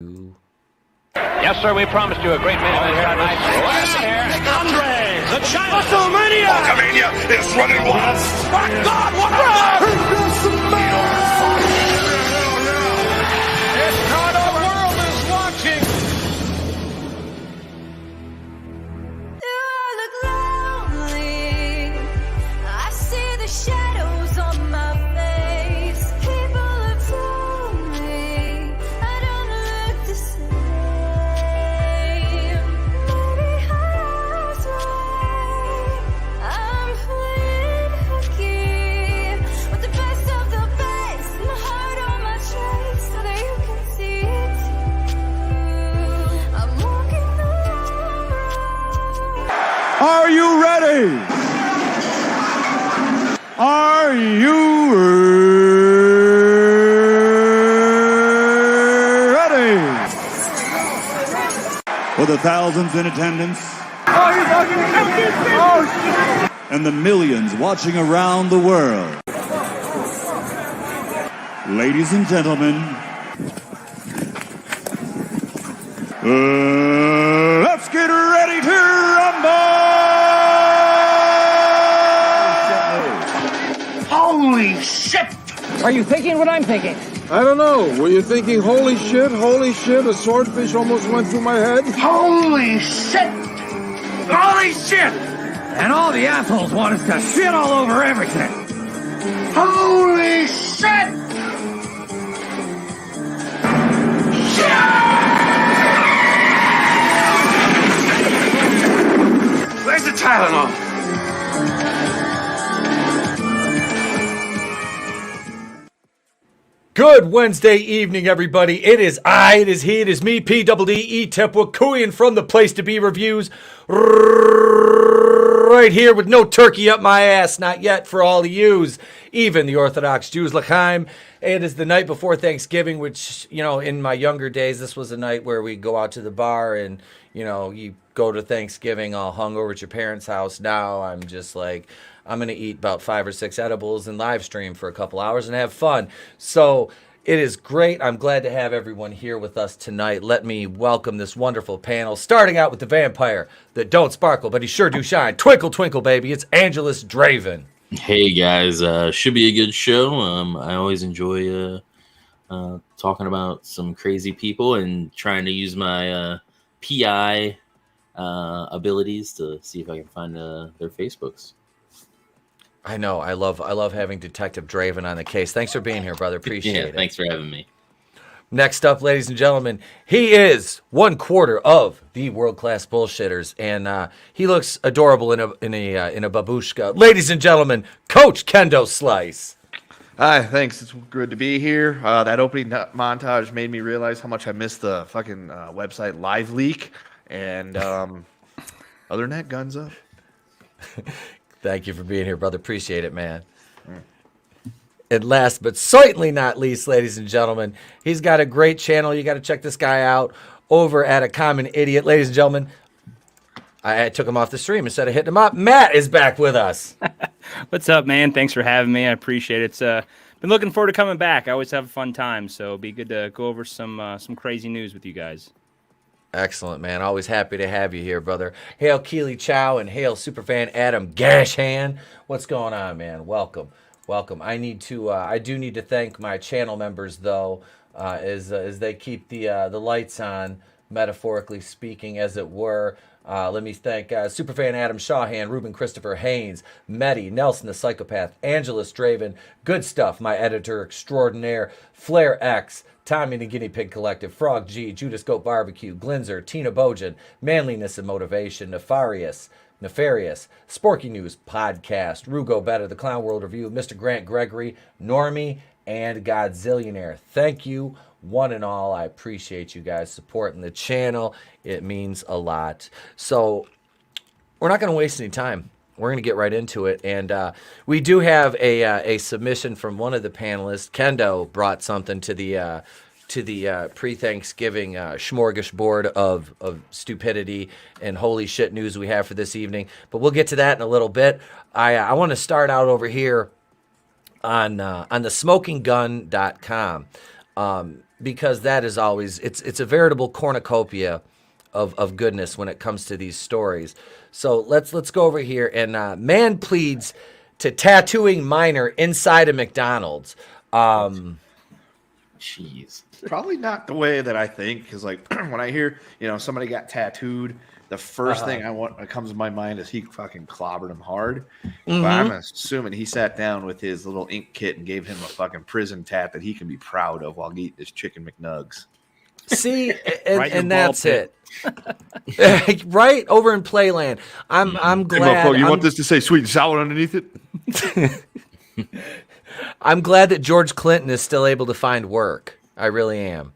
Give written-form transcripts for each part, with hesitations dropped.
Yes, sir, we promised you a great man tonight. Andre, the China. WrestleMania! Hulkamania is running wild. My God, what a match! It's not the world is watching. You look lonely. I see the shadows on my face. People have told me I don't look the same. Maybe I was right. I'm playing hooky with the best of the best. My heart on my chest so that you can see it too. I'm walking the long road. Are you ready? Are you ready? For the thousands in attendance and the millions watching around the world. Ladies and gentlemen, let's get ready to rumble! Holy shit! Are you thinking what I'm thinking? I don't know. Were you thinking, holy shit, a swordfish almost went through my head? Holy shit! Holy shit! And all the assholes want us to shit all over everything. Holy shit! Where's the Tylenol? Good Wednesday evening, everybody. It is I, it is he, it is me, P-double-D-E, Tepwakuian from the Place to Be Reviews, right here with no turkey up my ass, not yet for all the yous, even the Orthodox Jews. L'chaim. It is the night before Thanksgiving, which, you know, in my younger days, this was a night where we go out to the bar and, you know, you go to Thanksgiving all hungover at your parents' house. Now I'm just like, I'm going to eat about 5 or 6 edibles and live stream for a couple hours and have fun. So it is great. I'm glad to have everyone here with us tonight. Let me welcome this wonderful panel, starting out with the vampire that don't sparkle, but he sure do shine. Twinkle, twinkle, baby. It's AngelousDraven. Hey, guys. Should be a good show. I always enjoy talking about some crazy people and trying to use my PI abilities to see if I can find their Facebooks. I know. I love having Detective Draven on the case. Thanks for being here, brother. Appreciate it. Thanks for having me. Next up, ladies and gentlemen, he is 1/4 of the world-class bullshitters, and he looks adorable in a babushka. Ladies and gentlemen, Coach Kendo Slice. Hi, thanks. It's good to be here. That opening montage made me realize how much I missed the fucking website Live Leak. And other than that, guns up. Thank you for being here, brother. Appreciate it, man. And last but certainly not least, ladies and gentlemen, he's got a great channel. You got to check this guy out over at A Common Idiot. Ladies and gentlemen, I took him off the stream instead of hitting him up. Matt is back with us. What's up, man? Thanks for having me. I appreciate it. It's been looking forward to coming back. I always have a fun time, so it'll be good to go over some crazy news with you guys. Excellent, man. Always happy to have you here, brother. Hail Keely Chow and hail superfan Adam Gashan. What's going on, man? Welcome. I do need to thank my channel members, though, as they keep the lights on, metaphorically speaking, as it were. Let me thank superfan Adam Shawhan, Ruben Christopher Haynes, Medi, Nelson the Psychopath, AngelousDraven, Goodstuff, my editor extraordinaire, Flair X, Tommy the Guinea Pig Collective, Frog G, Judas Goat Barbecue, Glinzer, Tina Bojan, Manliness and Motivation, Nefarious, Sporky News Podcast, Rugo Better, The Clown World Review, Mr. Grant Gregory, Normie, and Godzillionaire. Thank you, one and all. I appreciate you guys supporting the channel. It means a lot. So we're not going to waste any time. We're going to get right into it. And we do have a submission from one of the panelists. Kendo brought something to the pre-Thanksgiving smorgasbord of stupidity and holy shit news we have for this evening. But we'll get to that in a little bit. I want to start out over here on the smokinggun.com. because that is always it's a veritable cornucopia of goodness when it comes to these stories. So let's go over here, and man pleads to tattooing minor inside a McDonald's. Jeez. Probably not the way that I think, because like when I hear somebody got tattooed, the first thing that comes to my mind is he fucking clobbered him hard. But I'm assuming he sat down with his little ink kit and gave him a fucking prison tat that he can be proud of while eating his chicken McNugs. See, and that's it. Right over in Playland. I'm glad. Hey, you want this to say sweet and sour underneath it? I'm glad that George Clinton is still able to find work. I really am.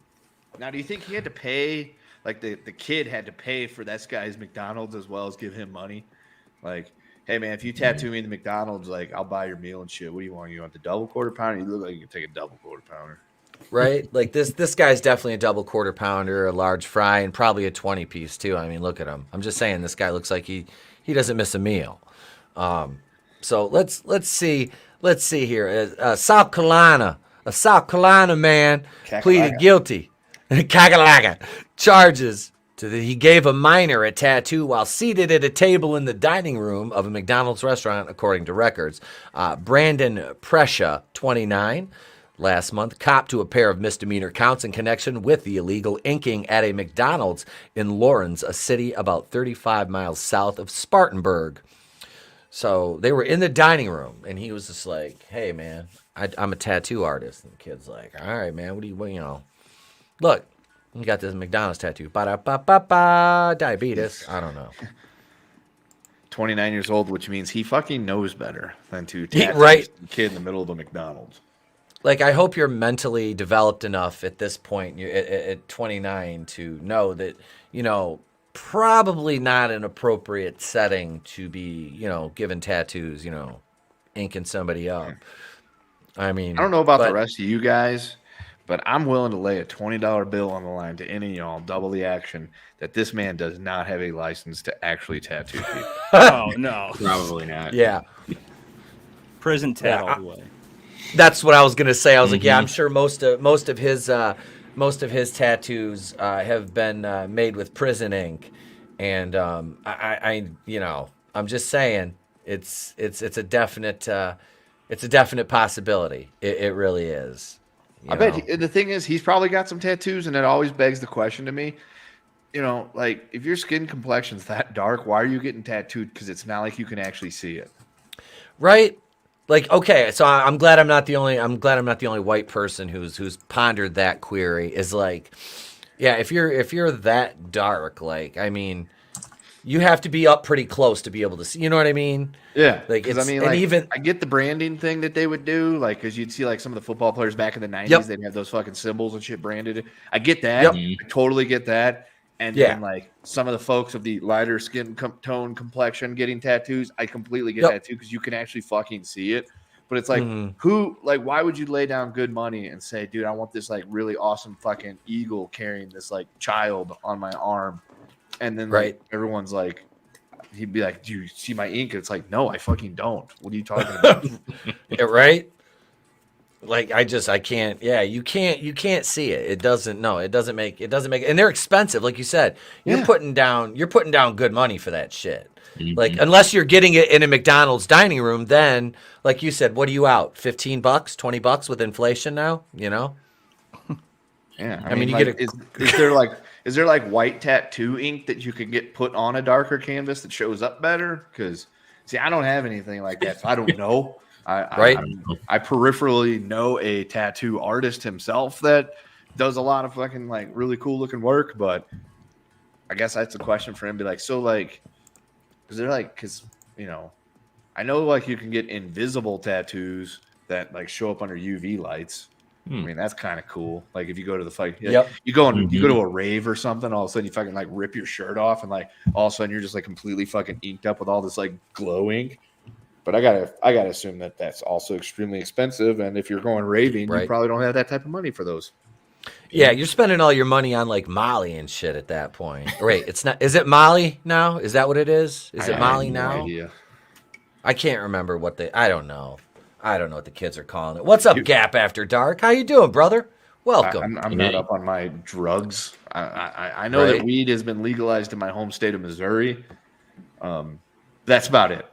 Now, do you think he had to pay? Like the kid had to pay for this guy's McDonald's as well as give him money? Like, hey man, if you tattoo me in the McDonald's, like I'll buy your meal and shit. What do you want? You want the double quarter pounder? You look like you can take a double quarter pounder. Right? Like this guy's definitely a double quarter pounder, a large fry, and probably a 20-piece too. I mean, look at him. I'm just saying this guy looks like he doesn't miss a meal. So let's see here. A South Carolina man pleaded guilty. Kakalaka charges to that he gave a minor a tattoo while seated at a table in the dining room of a McDonald's restaurant, according to records. Brandon Prescia, 29, last month, copped to a pair of misdemeanor counts in connection with the illegal inking at a McDonald's in Lawrence, a city about 35 miles south of Spartanburg. So they were in the dining room, and he was just like, "Hey, man, I'm a tattoo artist." And the kid's like, "All right, man, what look, you got this McDonald's tattoo. Ba-da-ba-ba-ba, diabetes. I don't know." 29 years old, which means he fucking knows better than to tattoo right. a kid in the middle of a McDonald's. Like, I hope you're mentally developed enough at this point, at 29, to know that, probably not an appropriate setting to be, given tattoos, inking somebody up. I mean, I don't know about the rest of you guys, but I'm willing to lay a $20 bill on the line to any of y'all, double the action, that this man does not have a license to actually tattoo people. Oh, no. Probably not. Yeah. Prison tat all the way. That's what I was gonna say. I was like, yeah, I'm sure most of his tattoos have been made with prison ink, and I'm just saying it's a definite possibility. It really is. I bet the thing is he's probably got some tattoos, and it always begs the question to me. Like if your skin complexion's that dark, why are you getting tattooed? Because it's not like you can actually see it, right? Like, okay, so I'm glad I'm not the only white person who's pondered that query. Is like, yeah, if you're that dark, like, I mean, you have to be up pretty close to be able to see. You know what I mean? Yeah. Like, I mean, like, even I get the branding thing that they would do, like, because you'd see like some of the football players back in the 90s, they'd have those fucking symbols and shit branded. I get that. I totally get that. And then, like, some of the folks of the lighter skin tone complexion getting tattoos, I completely get that too, because you can actually fucking see it. But it's like, why would you lay down good money and say, dude, I want this, like, really awesome fucking eagle carrying this, like, child on my arm? And then, like, everyone's like, he'd be like, do you see my ink? It's like, no, I fucking don't. What are you talking about? Right? Like, I can't. Yeah, you can't see it. It doesn't make, and they're expensive. Like you said, you're putting down good money for that shit. Like, unless you're getting it in a McDonald's dining room, then, like you said, what are you out? $15, $20 with inflation now? Yeah. I mean, you like, get is there like white tattoo ink that you could get put on a darker canvas that shows up better? Because, see, I don't have anything like that, so I don't know. I peripherally know a tattoo artist himself that does a lot of fucking, like, really cool looking work, but I guess that's a question for him. Be like, so, like, because I know, like, you can get invisible tattoos that, like, show up under UV lights. I mean, that's kind of cool. Like, if you go to the fight, you go to a rave or something, all of a sudden you fucking, like, rip your shirt off, and, like, all of a sudden you're just, like, completely fucking inked up with all this, like, glow ink. But I gotta assume that that's also extremely expensive, and if you're going raving, you probably don't have that type of money for those. Yeah, you're spending all your money on, like, Molly and shit at that point. Wait, it's not. Is it Molly now? Is that what it is? Is it Molly now? Idea. I can't remember what I don't know. I don't know what the kids are calling it. What's up, Gap After Dark? How you doing, brother? Welcome. I'm not up on my drugs. I know that weed has been legalized in my home state of Missouri. That's about it.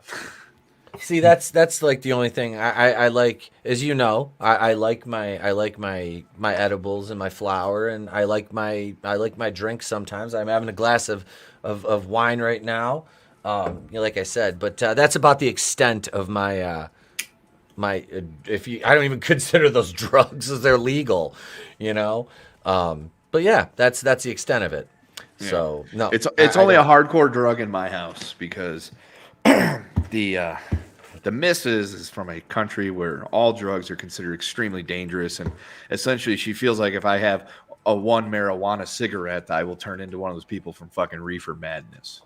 See, that's like the only thing I like, as you know, I like my edibles and my flour, and I like my drink sometimes. I'm having a glass of wine right now, like I said, but that's about the extent of my I don't even consider those drugs as they're legal, but yeah, that's the extent of it. Yeah. So no, it's only a hardcore drug in my house because the missus is from a country where all drugs are considered extremely dangerous, and essentially she feels like if I have a one marijuana cigarette, I will turn into one of those people from fucking Reefer Madness.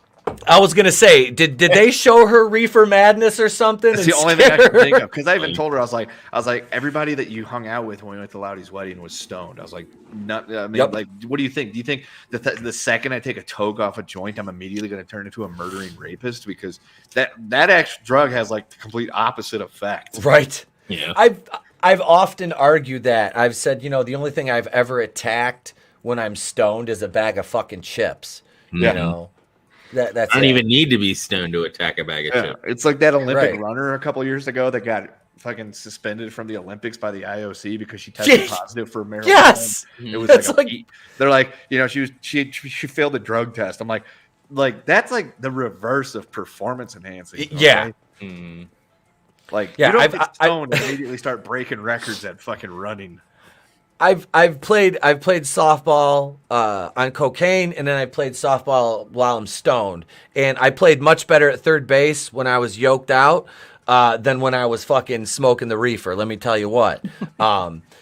I was gonna say, did they show her Reefer Madness or something? That's the only thing I can think of, because I even told her, I was like, everybody that you hung out with when we went to Loudy's wedding was stoned. I was like, like, what do you think? Do you think that the second I take a toke off a joint, I'm immediately going to turn into a murdering rapist? Because that actual drug has like the complete opposite effect. Right. Yeah. I've often argued that. I've said, the only thing I've ever attacked when I'm stoned is a bag of fucking chips. Yeah. That's I don't even need to be stoned to attack a bag of chips. It's like that Olympic runner a couple years ago that got fucking suspended from the Olympics by the IOC because she tested positive for marijuana. Yes, it was they're like, she failed the drug test. I'm like that's like the reverse of performance enhancing. Yeah. You don't get stoned and immediately start breaking records at fucking running. I've played softball on cocaine, and then I played softball while I'm stoned. And I played much better at third base when I was yoked out than when I was fucking smoking the reefer. Let me tell you what.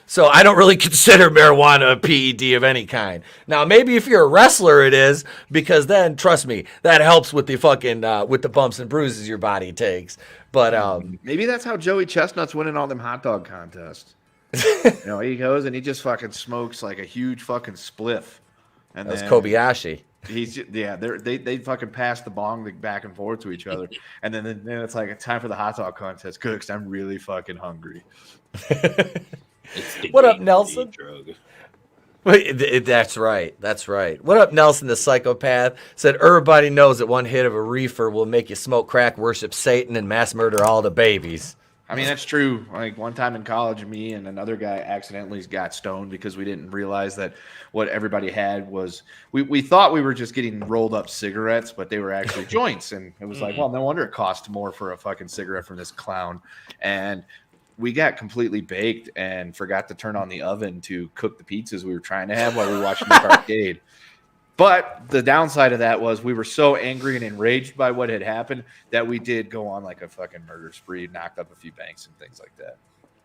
So I don't really consider marijuana a PED of any kind. Now, maybe if you're a wrestler, it is, because then, trust me, that helps with the fucking with the bumps and bruises your body takes. But maybe that's how Joey Chestnut's winning all them hot dog contests. He goes and he just fucking smokes like a huge fucking spliff. And that's Kobayashi. They fucking pass the bong back and forth to each other, and then it's like a time for the hot dog contest. Good, because I'm really fucking hungry. What up, Nelson? That's right. What up, Nelson, the psychopath? Said everybody knows that one hit of a reefer will make you smoke crack, worship Satan, and mass murder all the babies. I mean, that's true. Like one time in college, me and another guy accidentally got stoned because we didn't realize that what everybody had was we thought we were just getting rolled up cigarettes, but they were actually joints. And it was like, well, no wonder it cost more for a fucking cigarette from this clown. And we got completely baked and forgot to turn on the oven to cook the pizzas we were trying to have while we were watching the arcade. But the downside of that was we were so angry and enraged by what had happened that we did go on like a fucking murder spree, knocked up a few banks and things like that.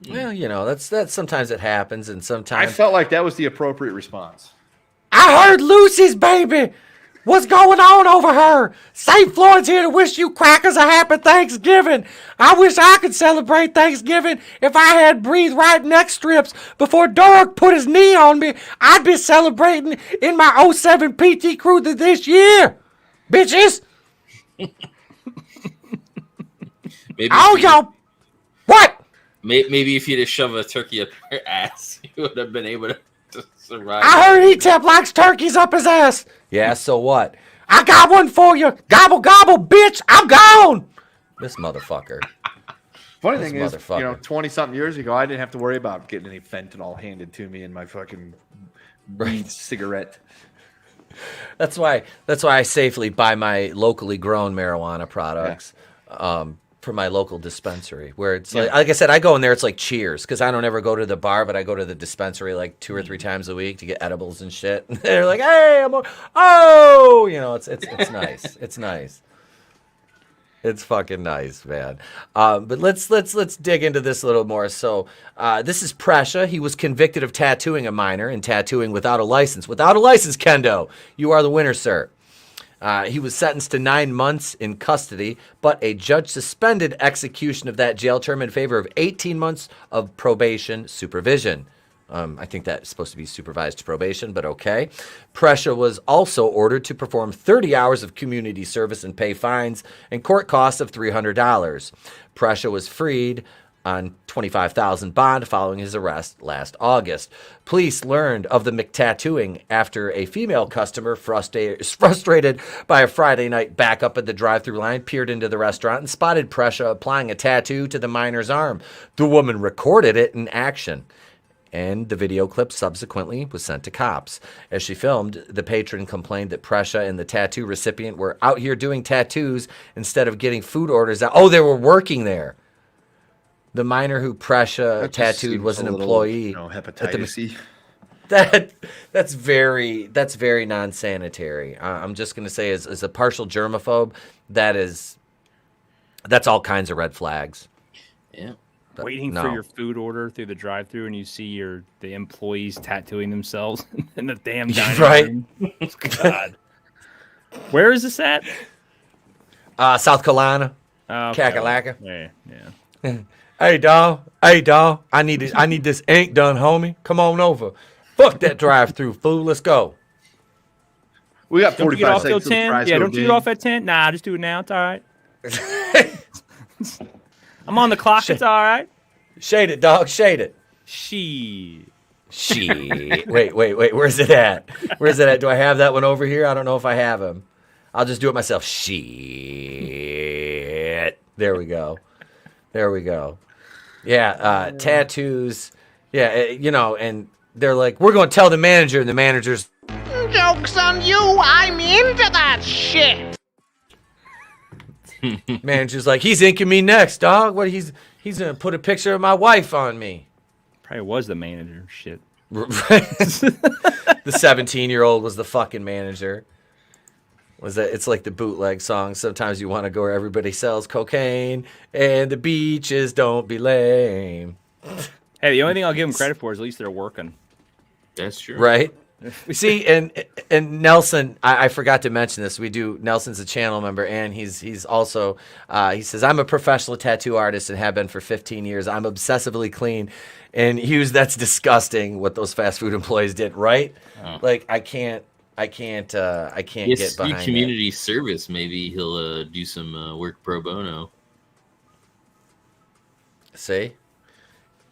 Well, that's sometimes it happens, and sometimes I felt like that was the appropriate response. I heard Lucy's baby. What's going on over her? St. Floyd's here to wish you crackers a happy Thanksgiving. I wish I could celebrate Thanksgiving if I had breathe right neck strips before Dork put his knee on me. I'd be celebrating in my 07 PT crew this year. Bitches. Y'all. What? Maybe if you'd have shoved a turkey up your ass, you would have been able to survive. I heard E-Tep likes turkeys up his ass. Yeah, so what? I got one for you. Gobble, gobble, bitch. I'm gone. This motherfucker. Funny thing is, 20-something years ago, I didn't have to worry about getting any fentanyl handed to me in my fucking cigarette. That's why I safely buy my locally grown marijuana products. For my local dispensary, where it's like I said, I go in there, it's like Cheers, because I don't ever go to the bar, but I go to the dispensary like 2 or 3 times a week to get edibles and shit. And they're like, hey, it's nice. It's nice. It's fucking nice, man. But let's dig into this a little more. So this is Prescia. He was convicted of tattooing a minor and tattooing without a license. Without a license, Kendo, you are the winner, sir. He was sentenced to 9 months in custody, but a judge suspended execution of that jail term in favor of 18 months of probation supervision. I think that's supposed to be supervised probation, but okay. Prescia was also ordered to perform 30 hours of community service and pay fines and court costs of $300. Prescia was freed on $25,000 bond following his arrest last August. Police learned of the McTattooing after a female customer, frustrated by a Friday night backup at the drive-thru line, peered into the restaurant and spotted Prescia applying a tattoo to the miner's arm. The woman recorded it in action, and the video clip subsequently was sent to cops. As she filmed, the patron complained that Prescia and the tattoo recipient were out here doing tattoos instead of getting food orders out. Oh, they were working there. The miner who Prescia tattooed was an employee. Hepatitis. That's very non-sanitary. I'm just going to say, as a partial germaphobe, that's all kinds of red flags. Yeah. Waiting for your food order through the drive-thru, and you see the employees tattooing themselves in the damn dining room. God. Where is this at? South Carolina. Okay. Kakalaka. Yeah. Hey dog, I need this ink done, homie. Come on over. Fuck that drive-through, fool. Let's go. We got 45 seconds. Till 10? Yeah, don't you get off at 10? Nah, just do it now. It's all right. I'm on the clock. It's all right. Shade it, dog. Shade it. She. Wait. Where's it at? Do I have that one over here? I don't know if I have him. I'll just do it myself. Shit. There we go. Yeah, tattoos. Yeah, and they're like, we're going to tell the manager, and the manager's, Joke's on you, I'm into that shit. manager's like, he's inking me next, dog. What, he's going to put a picture of my wife on me. Probably was the manager. Shit. The 17-year-old was the fucking manager. It's like the bootleg song. Sometimes you want to go where everybody sells cocaine and the beaches don't be lame. Hey, the only thing I'll give them credit for is at least they're working. That's true. Right? See, and Nelson, I forgot to mention this. Nelson's a channel member, and he's also, he says, I'm a professional tattoo artist and have been for 15 years. I'm obsessively clean. And that's disgusting what those fast food employees did, right? Oh. Like, I can't get behind community service. Maybe he'll do some work pro bono. See?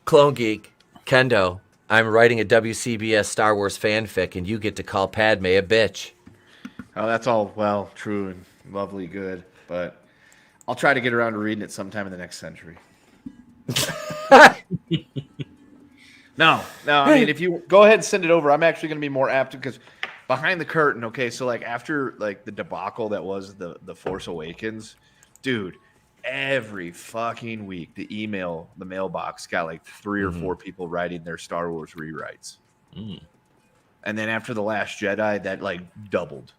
Clone Geek, Kendo, I'm writing a WCBS Star Wars fanfic, and you get to call Padme a bitch. Oh, that's all well, true and lovely, good, but I'll try to get around to reading it sometime in the next century. No. I mean, if you go ahead and send it over, I'm actually going to be more apt because behind the curtain. Okay, so like after like the debacle that was the Force Awakens, dude. Every fucking week, the mailbox got like 3 or 4 people writing their Star Wars rewrites. And then after The Last Jedi, that like doubled.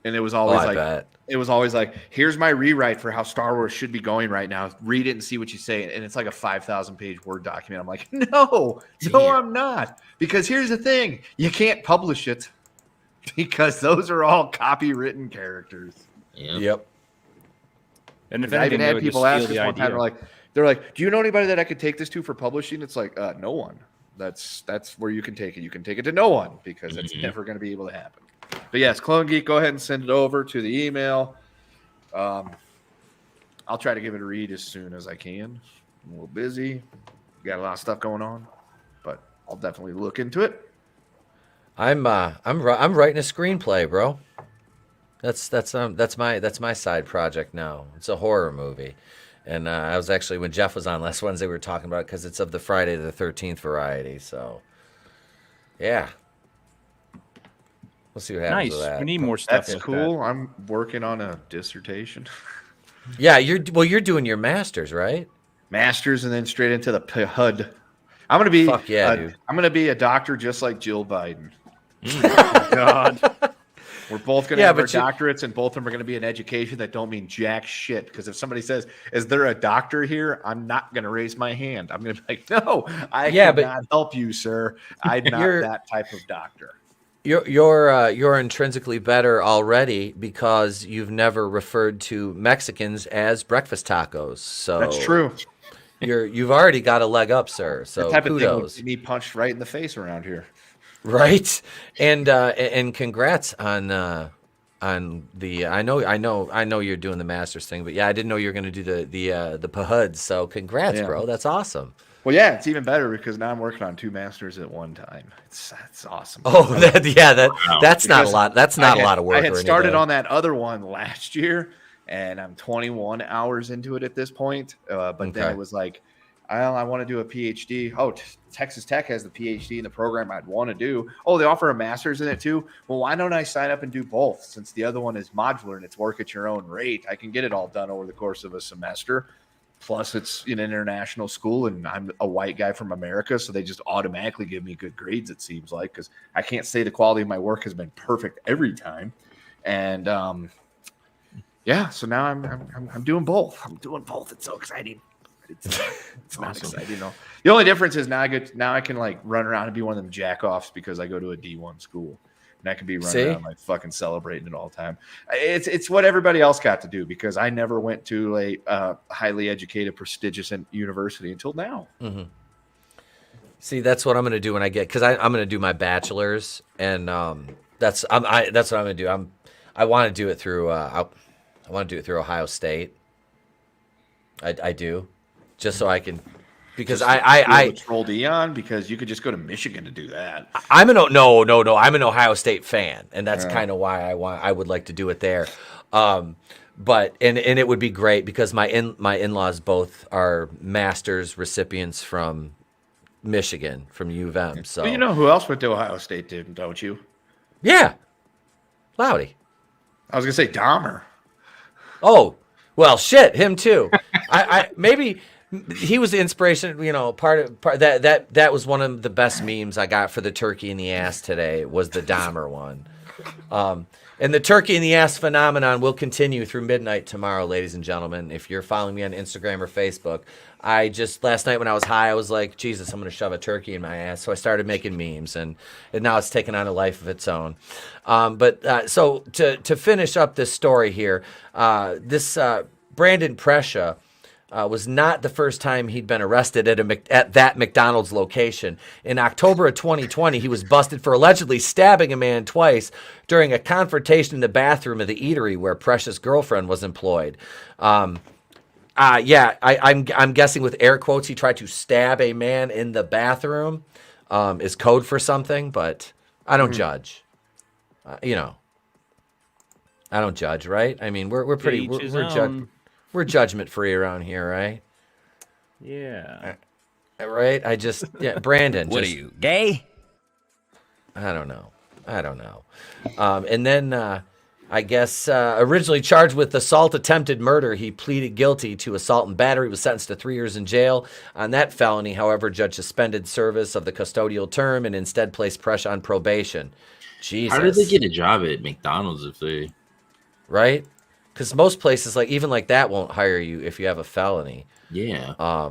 And it was always like, here's my rewrite for how Star Wars should be going right now. Read it and see what you say. And it's like a 5,000-page Word document. I'm like, no, I'm not. Because here's the thing. You can't publish it because those are all copywritten characters. Yep. And if I even had people ask us one time, they're like, do you know anybody that I could take this to for publishing? It's like, no one. That's where you can take it. You can take it to no one because it's never going to be able to happen. But yes, Clone Geek, go ahead and send it over to the email. I'll try to give it a read as soon as I can. I'm a little busy. Got a lot of stuff going on, but I'll definitely look into it. I'm writing a screenplay, bro. That's my side project now. It's a horror movie, and I was actually, when Jeff was on last Wednesday, we were talking about it because it's of the Friday the 13th variety. So, yeah, we'll see what happens with that. We need more stuff. That's cool. That. I'm working on a dissertation. Yeah, you're doing your master's, right? Masters, and then straight into the HUD. I'm gonna be dude. I'm gonna be a doctor just like Jill Biden. Oh, God. We're both going to have our doctorates, and both of them are going to be in education that don't mean jack shit. Because if somebody says, is there a doctor here? I'm not going to raise my hand. I'm going to be like, no, I cannot help you, sir. I'm not that type of doctor. You're intrinsically better already because you've never referred to Mexicans as breakfast tacos. So that's true. You've already got a leg up, sir. So the type kudos. Of thing would be punched right in the face around here. Right, and congrats on on the. I know you're doing the Masters thing, but yeah, I didn't know you were going to do the PHUD. So congrats, bro. That's awesome. Well, yeah, it's even better because now I'm working on 2 Masters at one time. It's awesome. Oh, that's not a lot. That's not a lot of work. I had started on that other one last year, and I'm 21 hours into it at this point. But then it was like, I want to do a PhD. Oh, Texas Tech has the PhD in the program I'd want to do. Oh, they offer a master's in it too. Well, why don't I sign up and do both? Since the other one is modular and it's work at your own rate, I can get it all done over the course of a semester. Plus, it's an international school, and I'm a white guy from America, so they just automatically give me good grades, it seems like, because I can't say the quality of my work has been perfect every time. And, so now I'm doing both. I'm doing both. It's so exciting. It's not exciting, though. The only difference is now I can, like, run around and be one of them jack-offs because I go to a D1 school. And I can be running around like fucking celebrating it all the time. It's what everybody else got to do because I never went to a highly educated, prestigious university until now. Mm-hmm. See, that's what I'm going to do when I get because I'm going to do my bachelor's, and that's what I'm going to do. I want to do it through I want to do it through Ohio State. I do, just so I can. Because I troll Dion because you could just go to Michigan to do that. I'm an Ohio State fan, and that's kind of why I would like to do it there. But it would be great because my in-laws both are master's recipients from Michigan, from U of M. So well, you know who else went to Ohio State, don't you? Yeah, Loudy. I was gonna say Dahmer. Oh well, shit, him too. I maybe. He was the inspiration, part that was one of the best memes I got for the turkey in the ass today was the Dahmer one. And the turkey in the ass phenomenon will continue through midnight tomorrow, ladies and gentlemen. If you're following me on Instagram or Facebook, last night when I was high, I was like, Jesus, I'm going to shove a turkey in my ass. So I started making memes, and now it's taken on a life of its own. So to finish up this story here, this Brandon Prescia, was not the first time he'd been arrested at that McDonald's location. In October of 2020, he was busted for allegedly stabbing a man twice during a confrontation in the bathroom of the eatery where Prescia's girlfriend was employed. I'm guessing with air quotes, he tried to stab a man in the bathroom is code for something, but I don't judge. I don't judge, right? I mean, we're We're judgment free around here, right? Yeah. Right? Brandon. What are you, gay? I don't know. And then I guess originally charged with assault attempted murder, he pleaded guilty to assault and battery, was sentenced to 3 years in jail. On that felony, however, judge suspended service of the custodial term and instead placed Prescia on probation. Jesus. How did they get a job at McDonald's if they... Right? Because most places, even like that, won't hire you if you have a felony. Yeah.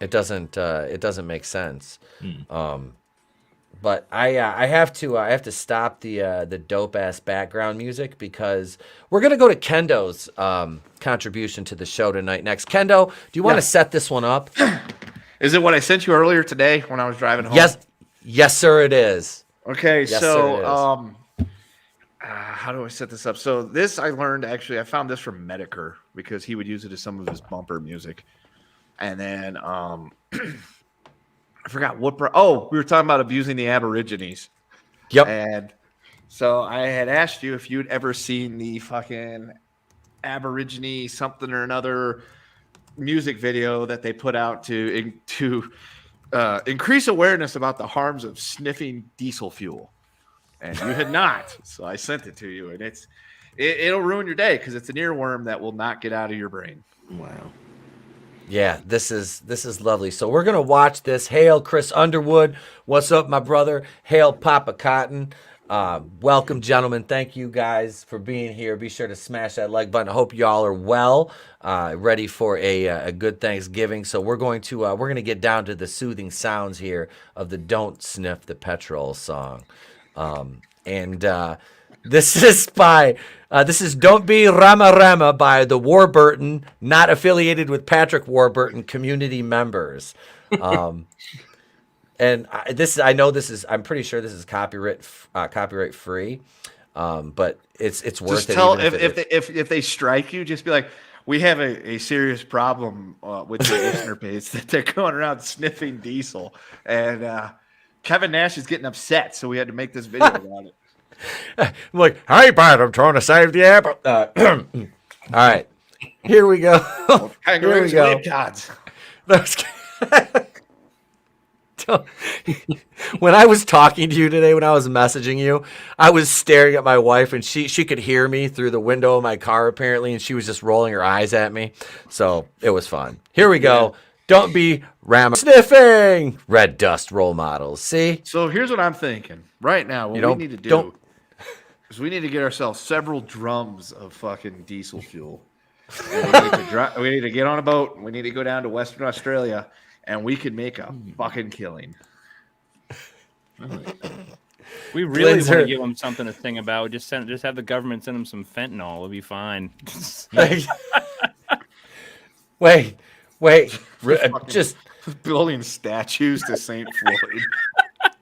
It doesn't make sense. But I have to stop the dope ass background music because we're gonna go to Kendo's contribution to the show tonight next. Kendo, do you want to set this one up? Is it what I sent you earlier today when I was driving home? Yes, sir, it is. Okay, yes, so sir, how do I set this up? So this I learned I found this from Medicare because he would use it as some of his bumper music, and then I forgot what. We were talking about abusing the Aborigines. Yep. And so I had asked you if you'd ever seen the fucking Aborigine something or another music video that they put out to increase awareness about the harms of sniffing diesel fuel. And you had not, so I sent it to you, and it'll ruin your day because it's an earworm that will not get out of your brain. Wow. Yeah, this is lovely. So we're gonna watch this. Hail, Chris Underwood. What's up, my brother? Hail, Papa Cotton. Welcome, gentlemen. Thank you guys for being here. Be sure to smash that like button. I hope y'all are well, ready for a good Thanksgiving. So we're gonna get down to the soothing sounds here of the "Don't Sniff the Petrol" song. This is Don't Be Rama Rama by the Warburton, not affiliated with Patrick Warburton community members. I'm pretty sure this is copyright free. But it's worth just it. Tell if they strike you, just be like, we have a serious problem with the listener base that they're going around sniffing diesel, and Kevin Nash is getting upset, so we had to make this video about it. I'm like, hi, Bart, I'm trying to save the app. All right, here we go. Here we go. When I was talking to you today, when I was messaging you, I was staring at my wife, and she could hear me through the window of my car, apparently, and she was just rolling her eyes at me. So it was fun. Here we go. Yeah. Don't be sniffing red dust role models. See? So here's what I'm thinking. Right now, what we need to do is we need to get ourselves several drums of fucking diesel fuel. We need to get on a boat. We need to go down to Western Australia, and we could make a fucking killing. We really want to give them something to sing about. Just have the government send them some fentanyl. It'll be fine. Wait. Just building statues to St. Floyd.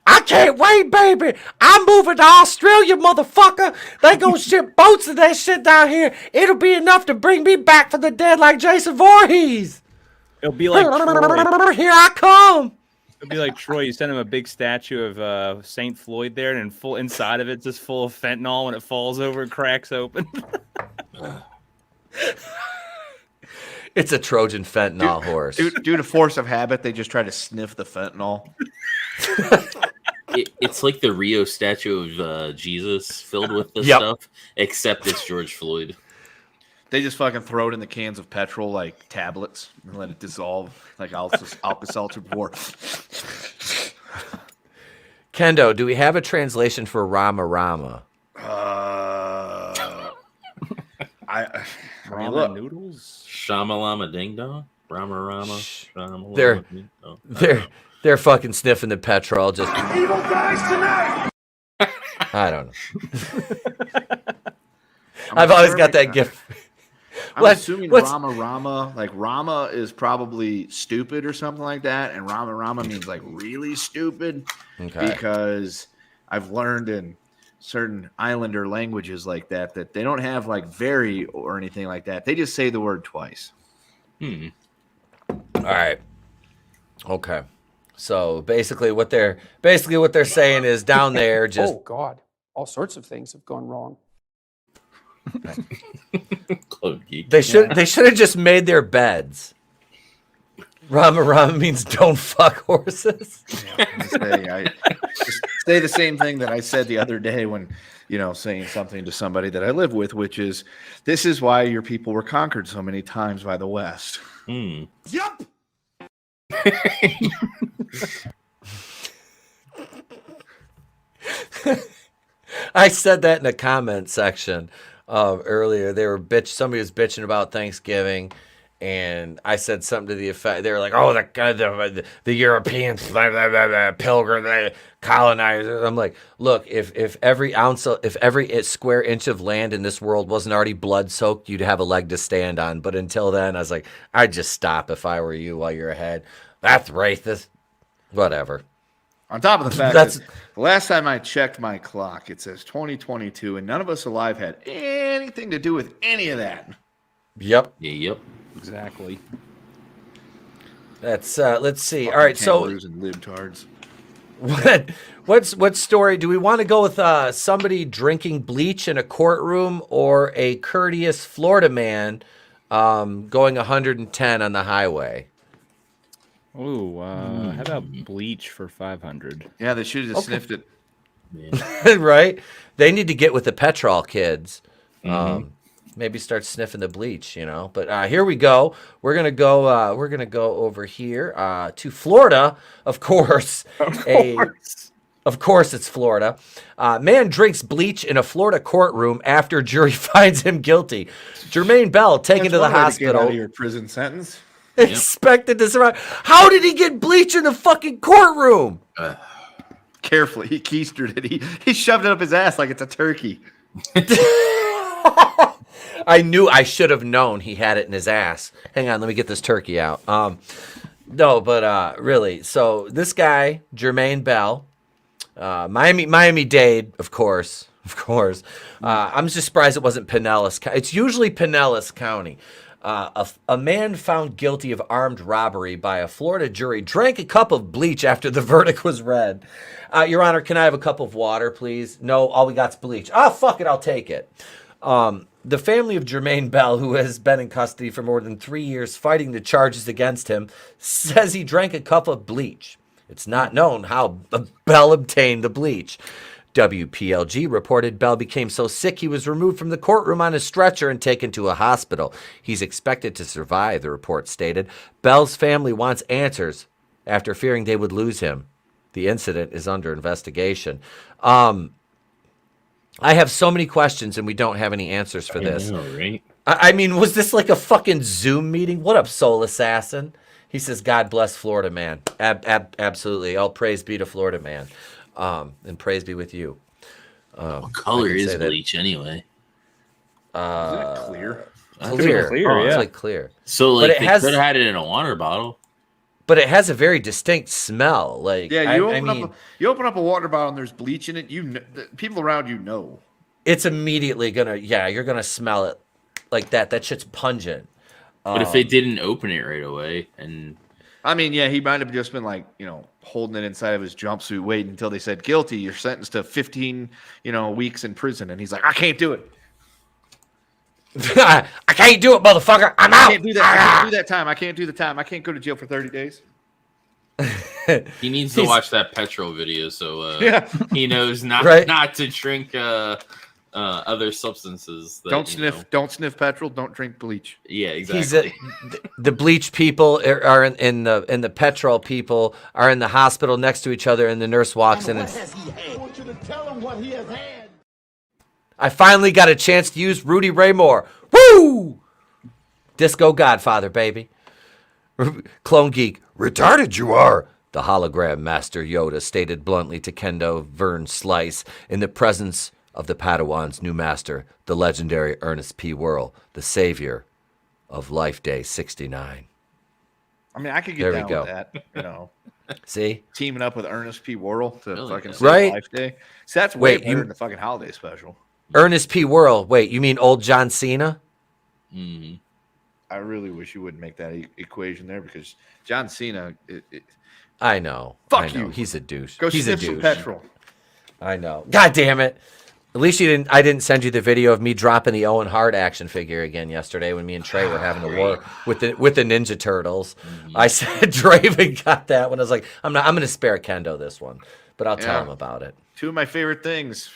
I can't wait, baby. I'm moving to Australia, motherfucker. They gonna ship boats of that shit down here. It'll be enough to bring me back from the dead like Jason Voorhees. It'll be like Troy. Here I come. It'll be like Troy. You send him a big statue of St. Floyd there, and full inside of it's just full of fentanyl. When it falls over, it cracks open. It's a Trojan fentanyl horse. Due to force of habit, they just try to sniff the fentanyl. It's like the Rio statue of Jesus filled with this stuff, except it's George Floyd. They just fucking throw it in the cans of petrol like tablets and let it dissolve like Alka-Seltzer before. Kendo, do we have a translation for Rama Rama? Ramen noodles? Shamalama Ding Dong? Rama Rama? They're fucking sniffing the petrol. Just evil guys tonight. I don't know. I've always got that gift. I'm assuming Rama Rama, like Rama is probably stupid or something like that, and Rama Rama means like really stupid. Okay. Because I've learned in certain islander languages like that they don't have like very or anything like that. They just say the word twice. All right. Okay. So basically what they're saying is down there just oh God, all sorts of things have gone wrong. They should have just made their beds. Rama Rama means don't fuck horses. I just say the same thing that I said the other day when, saying something to somebody that I live with, which is, this is why your people were conquered so many times by the West. Yup. I said that in the comment section earlier. Somebody was bitching about Thanksgiving, and I said something to the effect, they were like, "Oh, the Europeans, pilgrim, the colonizers." I'm like, look, if every square inch of land in this world wasn't already blood soaked, you'd have a leg to stand on. But until then, I was like, I'd just stop if I were you while you're ahead. That's racist. Whatever. On top of the fact that the last time I checked my clock, it says 2022, and none of us alive had anything to do with any of that. Yep. Yep. Exactly. That's let's see. All right, so and libtards. What story do we want to go with? Somebody drinking bleach in a courtroom, or a courteous Florida man going 110 on the highway? Ooh, how about bleach for 500? Yeah, they should have just sniffed it. Yeah. Right? They need to get with the petrol kids. Maybe start sniffing the bleach, But here we go. We're gonna go over here to Florida, of course. Of course, it's Florida. Man drinks bleach in a Florida courtroom after jury finds him guilty. Jermaine Bell taken to the hospital. To get out of your prison sentence. Expected to survive. How did he get bleach in the fucking courtroom? Carefully, he keistered it. He shoved it up his ass like it's a turkey. I should have known he had it in his ass. Hang on, let me get this turkey out. No, but really, so this guy, Jermaine Bell, Miami-Dade, of course, Of course. I'm just surprised it wasn't Pinellas. It's usually Pinellas County. A man found guilty of armed robbery by a Florida jury drank a cup of bleach after the verdict was read. Your Honor, can I have a cup of water, please? No, all we got's bleach. Fuck it, I'll take it. The family of Jermaine Bell, who has been in custody for more than 3 years fighting the charges against him, says he drank a cup of bleach. It's not known how Bell obtained the bleach. WPLG reported Bell became so sick he was removed from the courtroom on a stretcher and taken to a hospital. He's expected to survive, the report stated. Bell's family wants answers after fearing they would lose him. The incident is under investigation. I have so many questions and we don't have any answers for this. I know, right? I mean, was this like a fucking Zoom meeting? What up, Soul Assassin? He says, God bless Florida man. Absolutely. All praise be to Florida man. And praise be with you. What color is bleach anyway? Is it clear? Clear, it's like clear. So like they could have had it in a water bottle. But it has a very distinct smell. Like you open up a water bottle and there's bleach in it. The people around you know. It's immediately you're gonna smell it like that. That shit's pungent. But if they didn't open it right away, and I mean, he might have just been like, holding it inside of his jumpsuit, waiting until they said guilty. You're sentenced to 15, weeks in prison, and he's like, I can't do it. I can't do it, motherfucker. I'm out. I can't do that. I can't do that time. I can't do the time. I can't go to jail for 30 days. He needs to watch that petrol video, so he knows not to drink other substances. That, Don't sniff petrol. Don't drink bleach. Yeah, exactly. The bleach people are in the petrol people are in the hospital next to each other, and the nurse walks in and I want you to tell him what he has had. I finally got a chance to use Rudy Ray Moore. Woo! Disco Godfather, baby. Clone Geek, retarded you are. The hologram master Yoda stated bluntly to Kendo Vern Slice in the presence of the Padawan's new master, the legendary Ernest P. Worrell, the savior of Life Day 69. I mean, I could get down with that, See? Teaming up with Ernest P. Worrell to fucking save right? Life Day. So that's way better than the fucking holiday special. Ernest P. Worrell. Wait, you mean old John Cena? Mm-hmm. I really wish you wouldn't make that equation there because John Cena. I know. Fuck you. He's a douche. Go He's sniff a douche. some petrol. I know. God damn it. At least I didn't send you the video of me dropping the Owen Hart action figure again yesterday when me and Trey were having a war with the Ninja Turtles. Mm-hmm. I said Draven got that one. I was like, I'm going to spare Kendo this one, but I'll tell him about it. Two of my favorite things.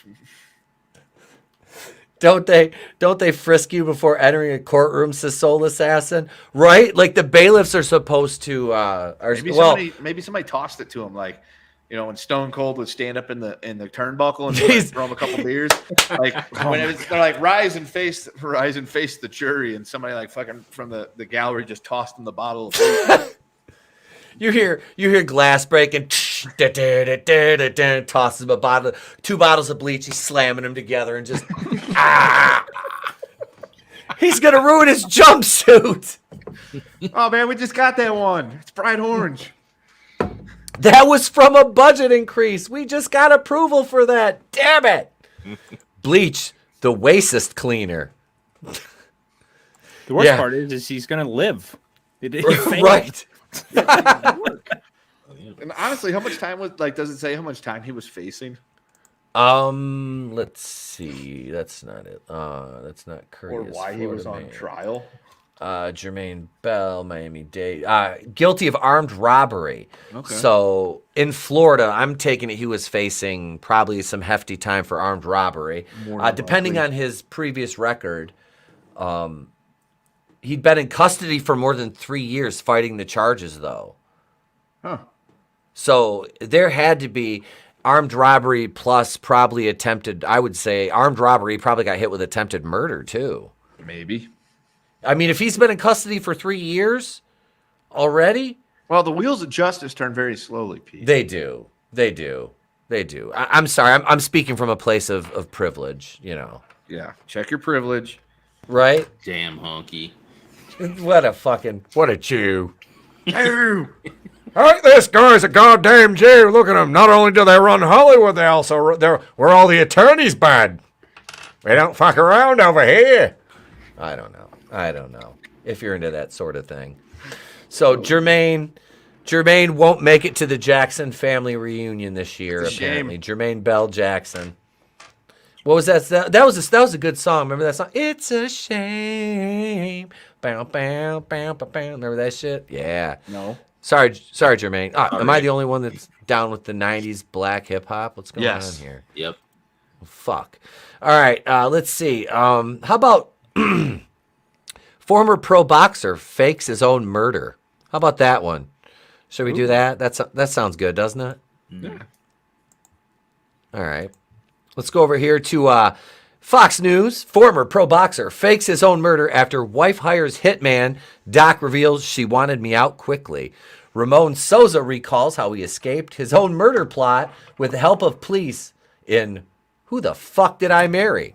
Don't they frisk you before entering a courtroom, says Soul Assassin? Right? Like the bailiffs are supposed to maybe somebody tossed it to him like when Stone Cold would stand up in the turnbuckle and throw him a couple beers. Like they're like rise and face the jury, and somebody like fucking from the gallery just tossed him the bottle of bleach. You hear glass breaking, tosses him a bottle, 2 bottles of bleach, he's slamming them together and just he's gonna ruin his jumpsuit. Oh man, we just got that one. It's bright orange. That was from a budget increase. We just got approval for that. Damn it. Bleach, the wasest cleaner. The worst part is he's going to live. Right. And honestly, how much time does it say how much time he was facing? Let's see. That's not it. That's not courteous. Or why he was on trial. Jermaine Bell, Miami-Dade, guilty of armed robbery. Okay. So in Florida, I'm taking it he was facing probably some hefty time for armed robbery. Depending on his previous record, he'd been in custody for more than 3 years fighting the charges, though. Huh. So there had to be armed robbery plus probably attempted, I would say, armed robbery probably got hit with attempted murder, too. Maybe. I mean, if he's been in custody for 3 years already? Well, the wheels of justice turn very slowly, Pete. They do. I'm sorry. I'm speaking from a place of privilege, Yeah. Check your privilege. Right? Damn honky. What a Jew. Jew. This guy's a goddamn Jew. Look at him. Not only do they run Hollywood, they're where all the attorneys bad. We don't fuck around over here. I don't know if you're into that sort of thing. So Jermaine won't make it to the Jackson family reunion this year. Apparently, Jermaine Bell Jackson. What was that? That was a good song. Remember that song? It's a shame. Bow, bow, bow, bow, bow. Remember that shit? Yeah. No. Sorry, Jermaine. Am I the only one that's down with the '90s black hip hop? What's going on here? Yep. Fuck. All right. Let's see. How about former pro boxer fakes his own murder? How about that one? Should we do that? That sounds good, doesn't it? Yeah. All right. Let's go over here to Fox News. Former pro boxer fakes his own murder after wife hires hitman. Doc reveals she wanted me out quickly. Ramon Souza recalls how he escaped his own murder plot with the help of police in Who the Fuck Did I Marry?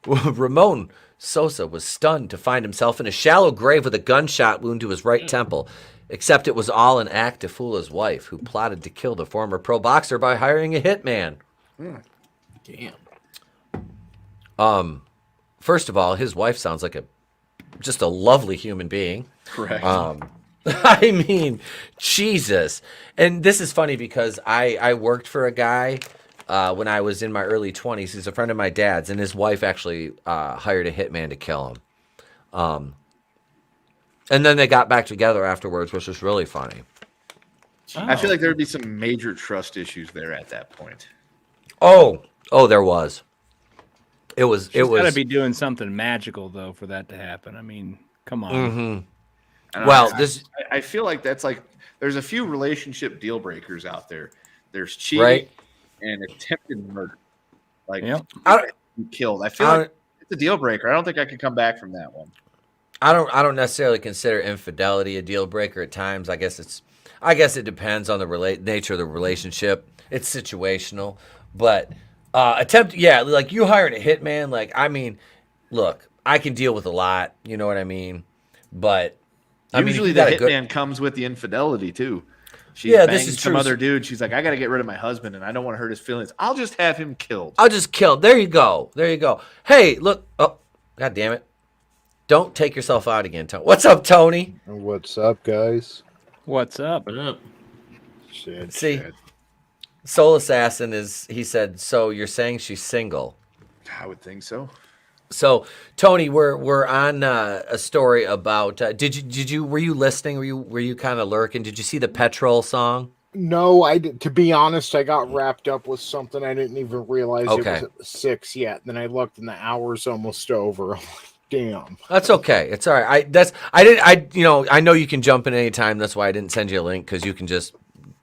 Ramon Souza was stunned to find himself in a shallow grave with a gunshot wound to his right temple. Except it was all an act to fool his wife, who plotted to kill the former pro boxer by hiring a hitman. Damn. First of all, his wife sounds like just a lovely human being. Correct. I mean, Jesus. And this is funny because I worked for a guy when I was in my early 20s. He's a friend of my dad's, and his wife actually hired a hitman to kill him. And then they got back together afterwards, which was really funny. I feel like there would be some major trust issues there at that point. Oh, there was. It was. She's got to be doing something magical though for that to happen. I mean, come on. Mm-hmm. Well, I feel like that's like there's a few relationship deal breakers out there. There's cheating right? and attempted murder. Like killed. I feel like it's a deal breaker. I don't think I can come back from that one. I don't necessarily consider infidelity a deal breaker at times. I guess it depends on the nature of the relationship. It's situational, but like you hired a hitman. Like, I mean, look, I can deal with a lot. You know what I mean? But usually the hitman comes with the infidelity too. She's this is some true. Other dude. She's like, I got to get rid of my husband, and I don't want to hurt his feelings. I'll just have him killed. There you go. Hey, look. Oh, God damn it. Don't take yourself out again, Tony. What's up, Tony? What's up, guys? What's up? What up? See, Soul Assassin he said, so you're saying she's single? I would think so. So, Tony, we're on a story about. Were you listening? Were you kind of lurking? Did you see the Petrol song? No, I did. To be honest, I got wrapped up with something. I didn't even realize it was at 6 yet. Then I looked, and the hour's almost over. Damn. That's okay. It's all right. I know you can jump in anytime. That's why I didn't send you a link, because you can just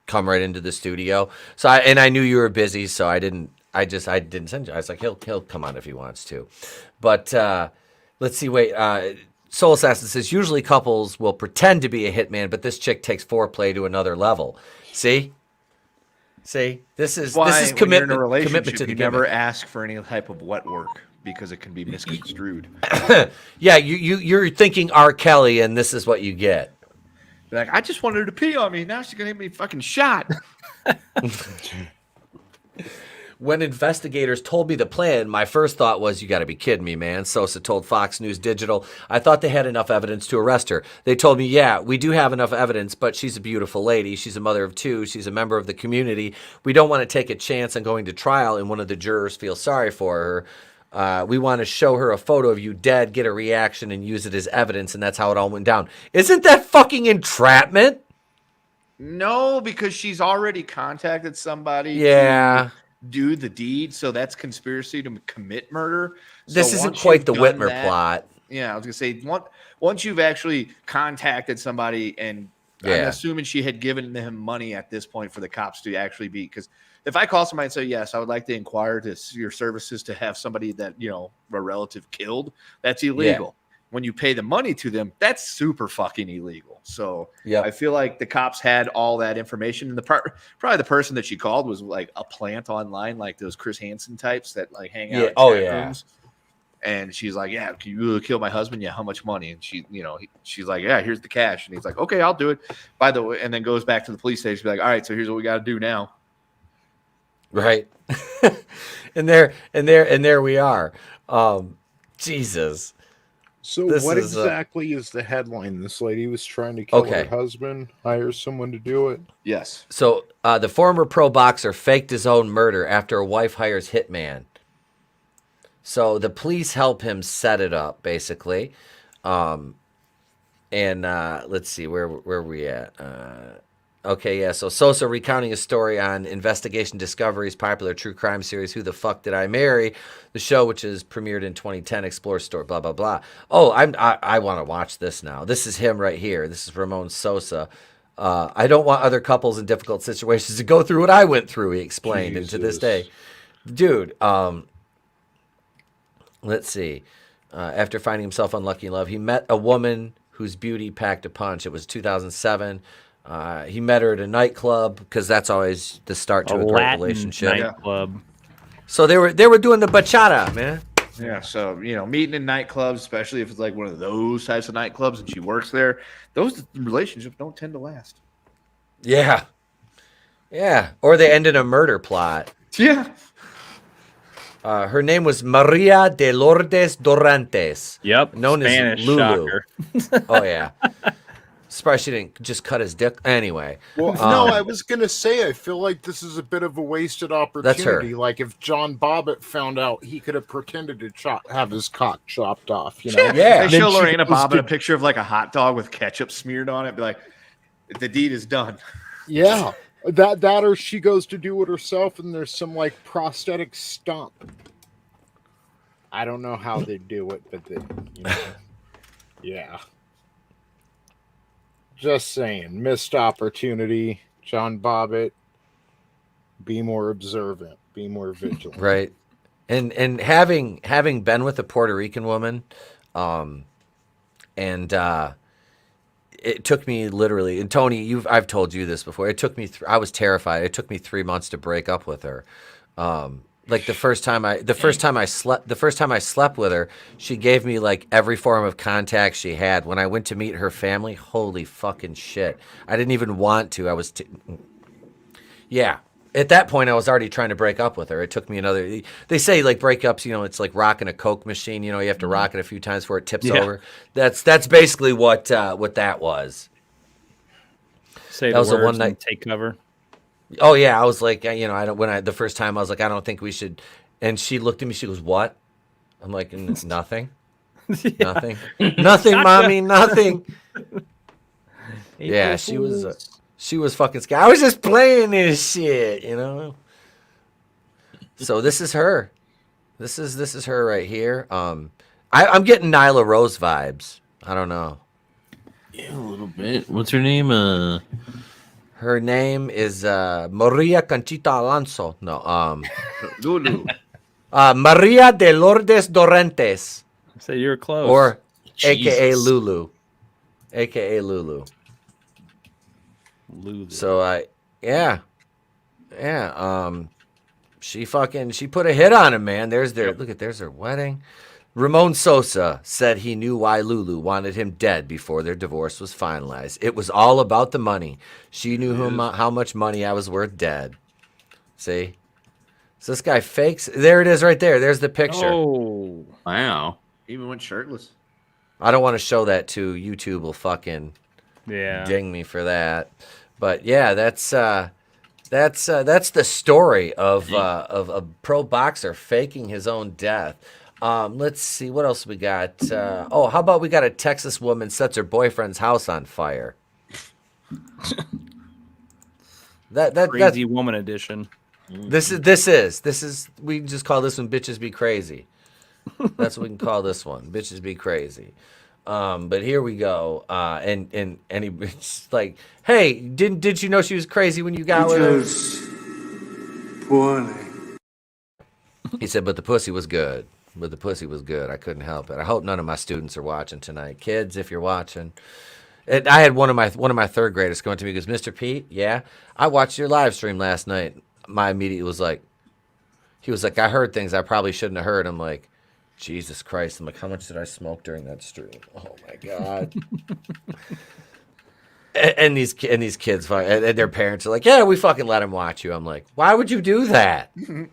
come right into the studio. So I knew you were busy, so I didn't send you. I was like, he'll come on if he wants to. But let's see. Wait. Soul Assassin says usually couples will pretend to be a hitman, but this chick takes foreplay to another level. See, this is commitment. In a relationship, commitment to the you never ask for any type of wet work, because it can be misconstrued. Yeah, you're thinking R. Kelly, and this is what you get. Like, I just wanted her to pee on me. Now she's gonna get me fucking shot. When investigators told me the plan, my first thought was, you got to be kidding me, man. Sosa told Fox News Digital. I thought they had enough evidence to arrest her. They told me, yeah, we do have enough evidence, but she's a beautiful lady. She's a mother of two. She's a member of the community. We don't want to take a chance on going to trial and one of the jurors feels sorry for her. We want to show her a photo of you dead, get a reaction, and use it as evidence, and that's how it all went down. Isn't that fucking entrapment? No, because she's already contacted somebody. Yeah. Do the deed, so that's conspiracy to commit murder. This isn't quite the Whitmer plot. Yeah, I was gonna say once you've actually contacted somebody, and I'm assuming she had given him money at this point for the cops to actually be. Because if I call somebody and say, yes, I would like to inquire to your services to have somebody that a relative killed, that's illegal. When you pay the money to them, that's super fucking illegal. So I feel like the cops had all that information. And probably the person that she called was like a plant online, like those Chris Hansen types that like hang out in chat rooms. And she's like, yeah, can you kill my husband? Yeah, how much money? And she, she's like, yeah, here's the cash. And he's like, okay, I'll do it. By the way, and then goes back to the police station, be like, all right, so here's what we got to do now. Right. and there we are. Jesus. So what exactly is the headline? This lady was trying to kill her husband, hire someone to do it? Yes. So the former pro boxer faked his own murder after a wife hires hitman. So the police help him set it up, basically. And let's see, where are we at? Okay, yeah. So Sosa recounting a story on Investigation Discovery's popular true crime series, Who the Fuck Did I Marry? The show, which is premiered in 2010, explores story, blah, blah, blah. Oh, I want to watch this now. This is him right here. This is Ramon Sosa. I don't want other couples in difficult situations to go through what I went through, he explained. Jesus. And to this day. Dude, let's see. After finding himself unlucky in love, he met a woman whose beauty packed a punch. It was 2007. He met her at a nightclub because that's always the start to a great relationship. Nightclub. So they were doing the bachata, man. Yeah, so meeting in nightclubs, especially if it's like one of those types of nightclubs and she works there, those relationships don't tend to last. Yeah, or they end in a murder plot. Yeah. Her name was Maria de Lourdes Dorantes. Yep, known Spanish as Lulu. shocker. Oh yeah. Surprised she didn't just cut his dick. Anyway. Well, no, I was going to say, I feel like this is a bit of a wasted opportunity. That's her. Like, if John Bobbitt found out, he could have pretended to have his cock chopped off, you know? Yeah. They show Lorena Bobbitt a picture of, like, a hot dog with ketchup smeared on it. Be like, the deed is done. Yeah. That or she goes to do it herself, and there's some, like, prosthetic stump. I don't know how they do it, but yeah. Just saying, missed opportunity. John Bobbitt, be more observant, be more vigilant. Right. And having been with a Puerto Rican woman, and it took me literally, and Tony, I've told you this before. It took me I was terrified. It took me 3 months to break up with her. Like the first time I slept with her, she gave me like every form of contact she had. When I went to meet her family, holy fucking shit. I didn't even want to. Yeah. At that point, I was already trying to break up with her. It took me another. They say like breakups, it's like rocking a Coke machine. You have to rock it a few times before it tips over. That's basically what that was. Say that was the a one night take cover. Oh yeah, I was like, the first time I was like, I don't think we should. And she looked at me. She goes, "What?" I'm like, "Nothing, nothing, nothing, mommy, nothing." Yeah, she was fucking scared. I was just playing this shit, So this is her. This is her right here. I'm getting Nyla Rose vibes. I don't know. Yeah, a little bit. What's her name? Her name is Maria Conchita Alonso. No, Lulu. Maria de Lourdes Dorantes. So you're close. Or Jesus. AKA Lulu. AKA Lulu. So yeah. She put a hit on him, man. There's their wedding. Ramon Sosa said he knew why Lulu wanted him dead before their divorce was finalized. It was all about the money. She knew how much money I was worth dead. See? So this guy fakes. There it is right there. There's the picture. Oh, wow. He even went shirtless. I don't want to show that to YouTube. Will fucking ding me for that. But yeah, that's the story of a pro boxer faking his own death. Let's see what else we got. How about we got a Texas woman sets her boyfriend's house on fire. That crazy woman edition. This is we just call this one "Bitches Be Crazy." That's what we can call this one, "Bitches Be Crazy." But here we go. And he's like, "Hey, did you know she was crazy when you got with her?" He said, "But the pussy was good. But the pussy was good. I couldn't help it." I hope none of my students are watching tonight. Kids, if you're watching. I had one of my third graders going to me, goes, "Mr. Pete, yeah, I watched your live stream last night." My immediate was like, he was like, "I heard things I probably shouldn't have heard." I'm like, Jesus Christ. I'm like, how much did I smoke during that stream? Oh my God. And these kids and their parents are like, yeah, we fucking let him watch you. I'm like, why would you do that? I'm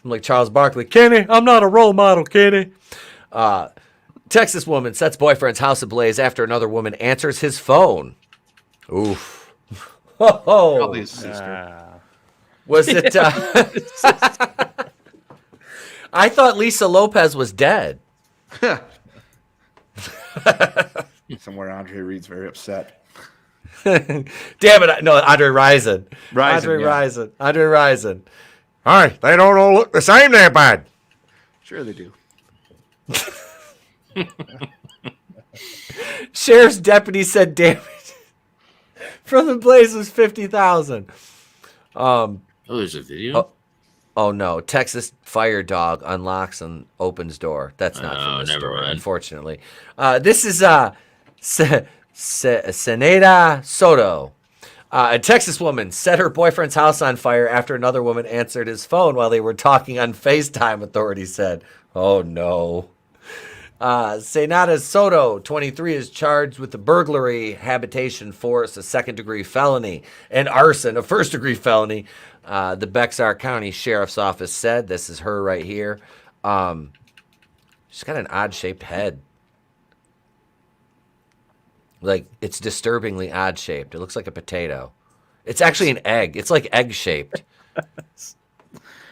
like Charles Barkley, Kenny, I'm not a role model, Kenny. Texas woman sets boyfriend's house ablaze after another woman answers his phone. Oof. Probably his sister. Was it? I thought Lisa Lopez was dead. Somewhere Andre Reed's very upset. Damn it! No, Andre Rison. Andre Rison. All right, they don't all look the same there, bud. Sure they do. Sheriff's deputy said damage from the blaze was 50,000. There's a video. Oh no! Texas fire dog unlocks and opens door. That's not from this story, unfortunately. This is Seneda Soto. A Texas woman set her boyfriend's house on fire after another woman answered his phone while they were talking on FaceTime, authorities said. Oh, no. Senada Soto, 23, is charged with the burglary, habitation force, a second-degree felony, and arson, a first-degree felony. The Bexar County Sheriff's Office said. This is her right here. She's got an odd-shaped head. Like, it's disturbingly odd-shaped. It looks like a potato. It's actually an egg. It's like egg-shaped.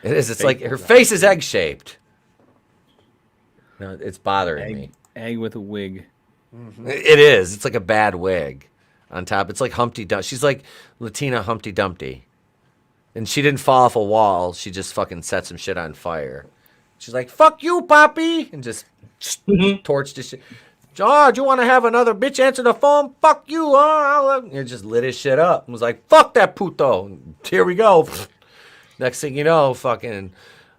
It is. It's like her face is egg-shaped. No, it's bothering me. Egg with a wig. Mm-hmm. It is. It's like a bad wig on top. It's like Humpty Dumpty. She's like Latina Humpty Dumpty. And she didn't fall off a wall. She just fucking set some shit on fire. She's like, fuck you, Poppy! And just torched the shit. George, you want to have another bitch answer the phone? Fuck you, huh? And just lit his shit up and was like, fuck that puto. And here we go. Next thing you know, fucking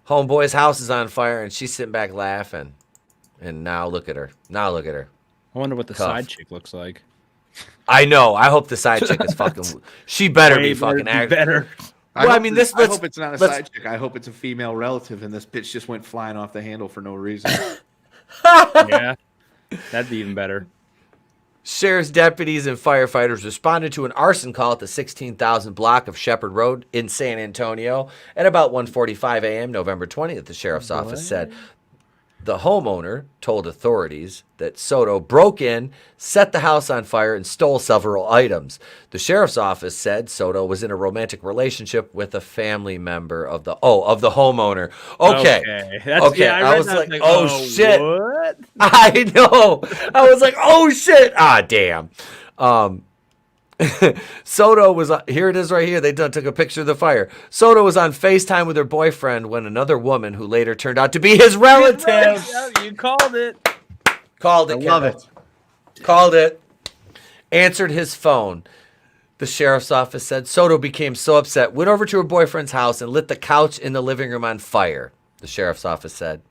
homeboy's house is on fire and she's sitting back laughing. And now look at her. I wonder what the side chick looks like. I know. I hope the side chick is fucking. She better be fucking better. Well, I mean, I hope it's not a side chick. I hope it's a female relative, and this bitch just went flying off the handle for no reason. Yeah, that'd be even better. Sheriff's deputies and firefighters responded to an arson call at the 16,000 block of Shepherd Road in San Antonio at about 1:45 a.m. November 20th. The sheriff's office said. The homeowner told authorities that Soto broke in, set the house on fire, and stole several items. The sheriff's office said Soto was in a romantic relationship with a family member of the homeowner. Okay. I was like, oh shit. What? I know. I was like, oh shit. Ah, damn. Soto was here. It is right here. They took a picture of the fire. Soto was on FaceTime with her boyfriend when another woman, who later turned out to be his relative, you called it. Love it. Called it. Answered his phone. The sheriff's office said Soto became so upset, went over to her boyfriend's house and lit the couch in the living room on fire. The sheriff's office said.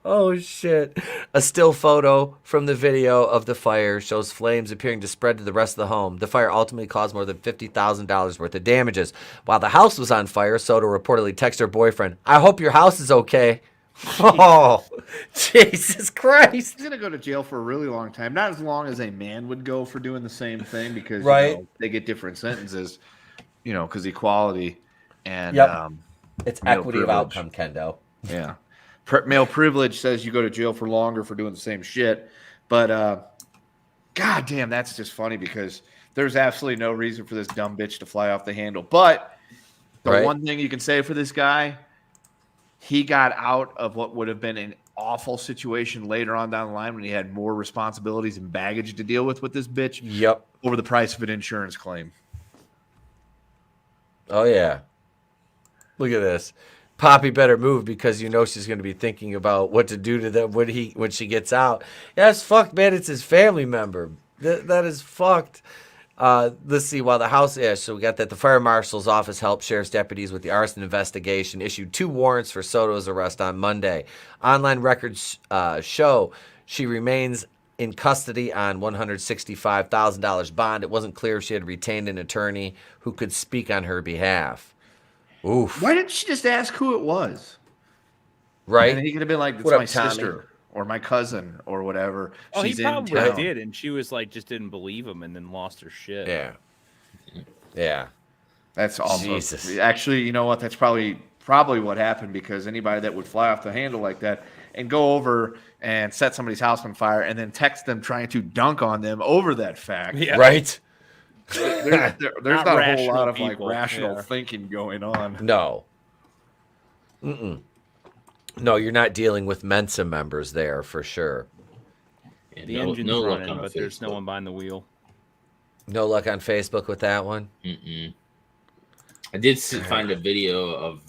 Oh, shit. A still photo from the video of the fire shows flames appearing to spread to the rest of the home. The fire ultimately caused more than $50,000 worth of damages. While the house was on fire, Soto reportedly texted her boyfriend, I hope your house is okay. Oh, Jesus Christ. He's going to go to jail for a really long time. Not as long as a man would go for doing the same thing because they get different sentences, because equality and it's equity of outcome, Kendo. Yeah. Male privilege says you go to jail for longer for doing the same shit. But, God damn, that's just funny because there's absolutely no reason for this dumb bitch to fly off the handle. But the one thing you can say for this guy, he got out of what would have been an awful situation later on down the line when he had more responsibilities and baggage to deal with this bitch. Yep. Over the price of an insurance claim. Oh, yeah. Look at this. Poppy better move because she's going to be thinking about what to do to them when she gets out. Yeah, that's fucked, man. It's his family member. That is fucked. Let's see. While the house, so we got that. The fire marshal's office helped sheriff's deputies with the arson investigation, issued 2 warrants for Soto's arrest on Monday. Online records show she remains in custody on $165,000 bond. It wasn't clear if she had retained an attorney who could speak on her behalf. Oof. Why didn't she just ask who it was? Right? And he could have been like, it's my sister. or my cousin or whatever. Oh, She's he probably in town. did, and she was like, just didn't believe him, and then lost her shit. Yeah. Yeah. That's also Jesus. Actually, you know what? That's probably what happened, because anybody that would fly off the handle like that and go over and set somebody's house on fire and then text them trying to dunk on them over that fact. Yeah. Right. There's not a whole lot of people. like rational thinking going on. No. No, you're not dealing with Mensa members there for sure. Yeah, The engine's luck running, on but there's no Facebook. one behind the wheel. No luck on Facebook with that one? I did find a video of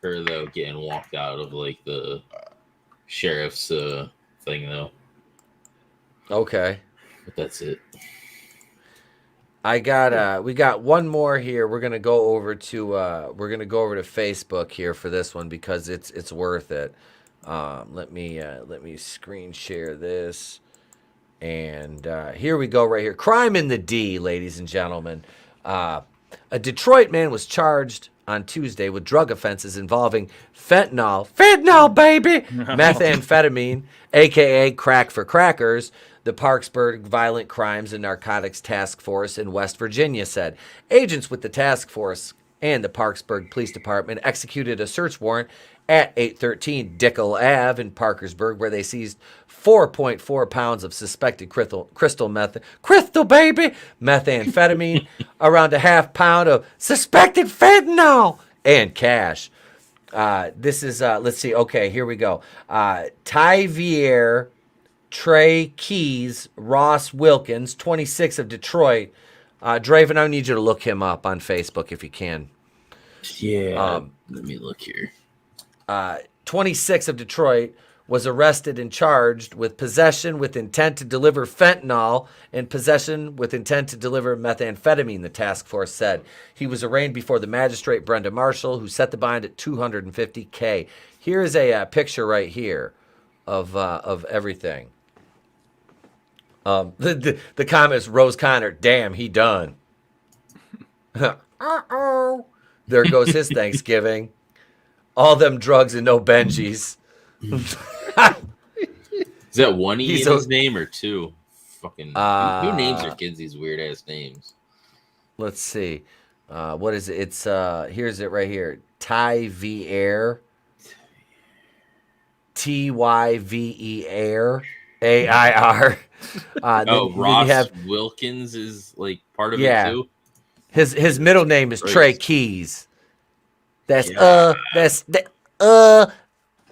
her, though, getting walked out of, like, the sheriff's thing, though. Okay. But that's it. We got one more here. We're gonna go over to Facebook here for this one because it's worth it. Let me screen share this, and here we go right here. Crime in the D, ladies and gentlemen. A Detroit man was charged on Tuesday with drug offenses involving fentanyl, baby, methamphetamine, aka crack for crackers. The Parksburg Violent Crimes and Narcotics Task Force in West Virginia said agents with the task force and the Parksburg Police Department executed a search warrant at 813 Dickel Ave in Parkersburg, where they seized 4.4 pounds of suspected methamphetamine, around a half pound of suspected fentanyl, and cash. This is, let's see. Okay, here we go. Tyvier Trey Keys Ross Wilkins, 26 of Detroit. Draven, I need you to look him up on Facebook if you can. Yeah. Let me look here. 26 of Detroit was arrested and charged with possession with intent to deliver fentanyl and possession with intent to deliver methamphetamine, the task force said. He was arraigned before the magistrate, Brenda Marshall, who set the bond at $250K. Here is a picture right here of everything. The comments, Rose Connor, damn, he done. Uh-oh. There goes his Thanksgiving. All them drugs and no Benjis. Is that one E in his name or two? Fucking who names their kids these weird ass names? Let's see. What is it? It's here's it right here. Tyvier. Tyver. AIR. Ross Wilkins is like part of it too. His middle name is Trey Keys. That's that's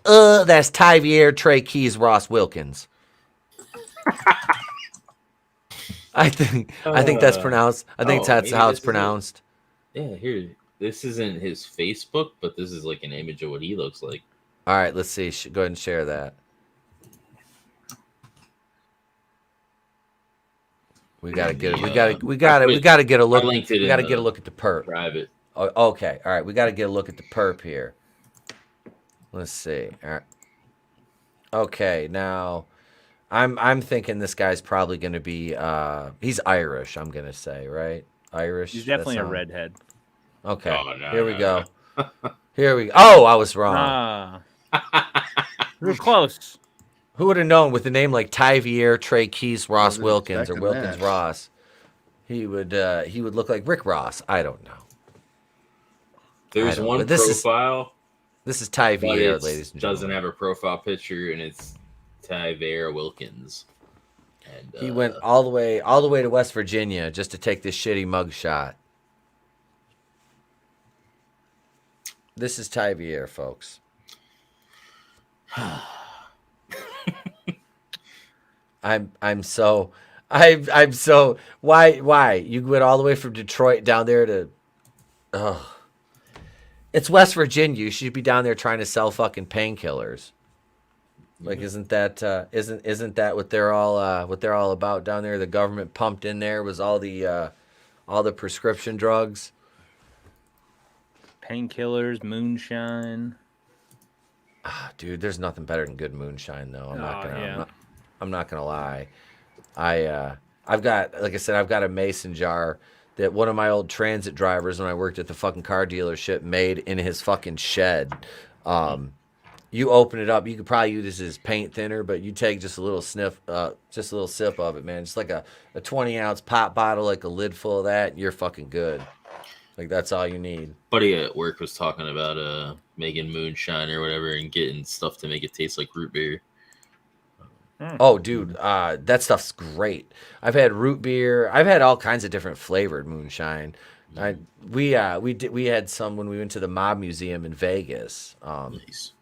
Tyvier Trey Keys Ross Wilkins. I think that's pronounced. I think that's how it's pronounced. Yeah, here. This isn't his Facebook, but this is like an image of what he looks like. All right, let's see. Go ahead and share that. We gotta get it. We gotta get a look. We gotta get a look at the perp. Private. Oh, okay. All right. We gotta get a look at the perp here. Let's see. All right. Okay. Now, I'm thinking this guy's probably gonna be. He's Irish. I'm gonna say, right? Irish. He's definitely a redhead. Okay. Oh, no, here we go. Here we go. Oh, I was wrong. We're close. Who would have known with a name like Tyvier, Trey Keys, Ross Wilkins, or Wilkins Ross? He would look like Rick Ross. I don't know. There's one profile. This is Tyvier, ladies and gentlemen. Doesn't have a profile picture, and it's Tyvier Wilkins. And he went all the way to West Virginia just to take this shitty mug shot. This is Tyvier, folks. I'm so why you went all the way from Detroit down there to it's West Virginia. You should be down there trying to sell fucking painkillers. Like isn't that what they're all about down there? The government pumped in there was all the prescription drugs. Painkillers, moonshine. Dude, there's nothing better than good moonshine though. I'm not gonna lie. I've got, like I said, I've got a mason jar that one of my old transit drivers when I worked at the fucking car dealership made in his fucking shed. you open it up. You could probably use this as paint thinner, but you take just a little sip of it, man. Just like a 20-ounce pop bottle, like a lid full of that, you're fucking good. Like, that's all you need. Buddy at work was talking about making moonshine or whatever and getting stuff to make it taste like root beer. Oh, dude, that stuff's great. I've had root beer. I've had all kinds of different flavored moonshine. We had some when we went to the Mob Museum in Vegas. Nice.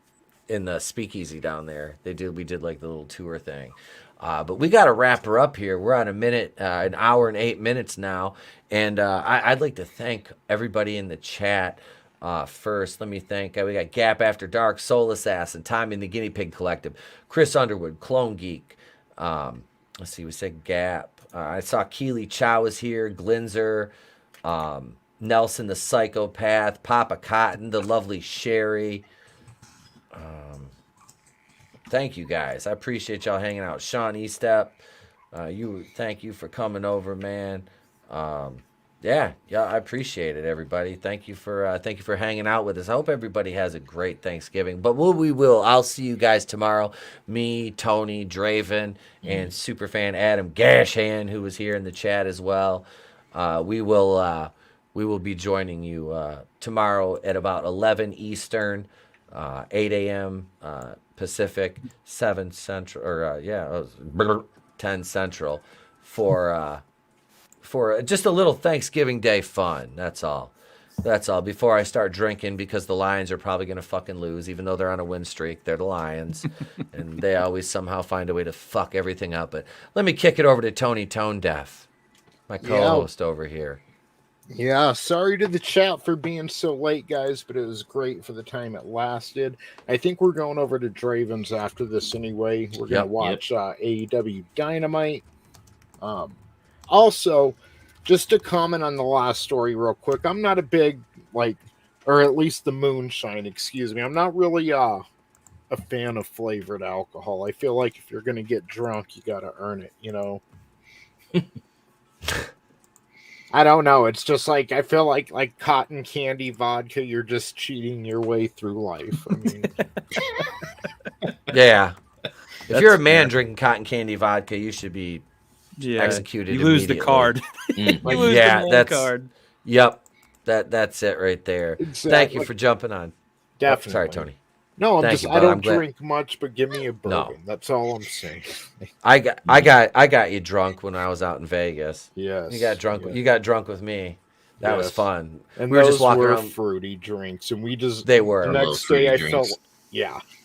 In the speakeasy down there. We did like the little tour thing. But we got to wrap her up here. We're on an hour and 8 minutes now. And I'd like to thank everybody in the chat. First, let me thank, we got Gap After Dark, Soul Assassin, Tommy and the Guinea Pig Collective, Chris Underwood, Clone Geek. Let's see, we said Gap. I saw Keely Chow was here, Glinzer, Nelson the Psychopath, Papa Cotton, the lovely Sherry. Thank you guys. I appreciate y'all hanging out. Sean Estep, thank you for coming over, man. Yeah, I appreciate it, everybody. Thank you for hanging out with us. I hope everybody has a great Thanksgiving. But we will. I'll see you guys tomorrow. Me, Tony, Draven, and superfan Adam Gashan, who was here in the chat as well. We will be joining you tomorrow at about 11 Eastern, 8 a.m. Pacific, 7 Central, or 10 Central for just a little Thanksgiving Day fun. That's all. Before I start drinking, because the Lions are probably going to fucking lose, even though they're on a win streak. They're the Lions, and they always somehow find a way to fuck everything up. But let me kick it over to Tony ToneDef, my co-host over here. Yeah, sorry to the chat for being so late, guys, but it was great for the time it lasted. I think we're going over to Draven's after this anyway. We're going to watch AEW Dynamite. Also, just to comment on the last story real quick, I'm not a big, or at least the moonshine, excuse me. I'm not really a fan of flavored alcohol. I feel like if you're going to get drunk, you got to earn it, you know? I don't know. It's just like, I feel like cotton candy vodka, you're just cheating your way through life. I mean, yeah. If you're a man drinking cotton candy vodka, you should be executed. You lose the card. You lose the card. Yep. That's it right there. Exactly. Thank you for jumping on. Definitely. Oh, sorry, Tony. No, I don't drink much, but give me a bourbon. No. That's all I'm saying. I got you drunk when I was out in Vegas. Yes. You got drunk. You got drunk with me. That was fun. And we were just walking around. Fruity drinks, and They were. The next day,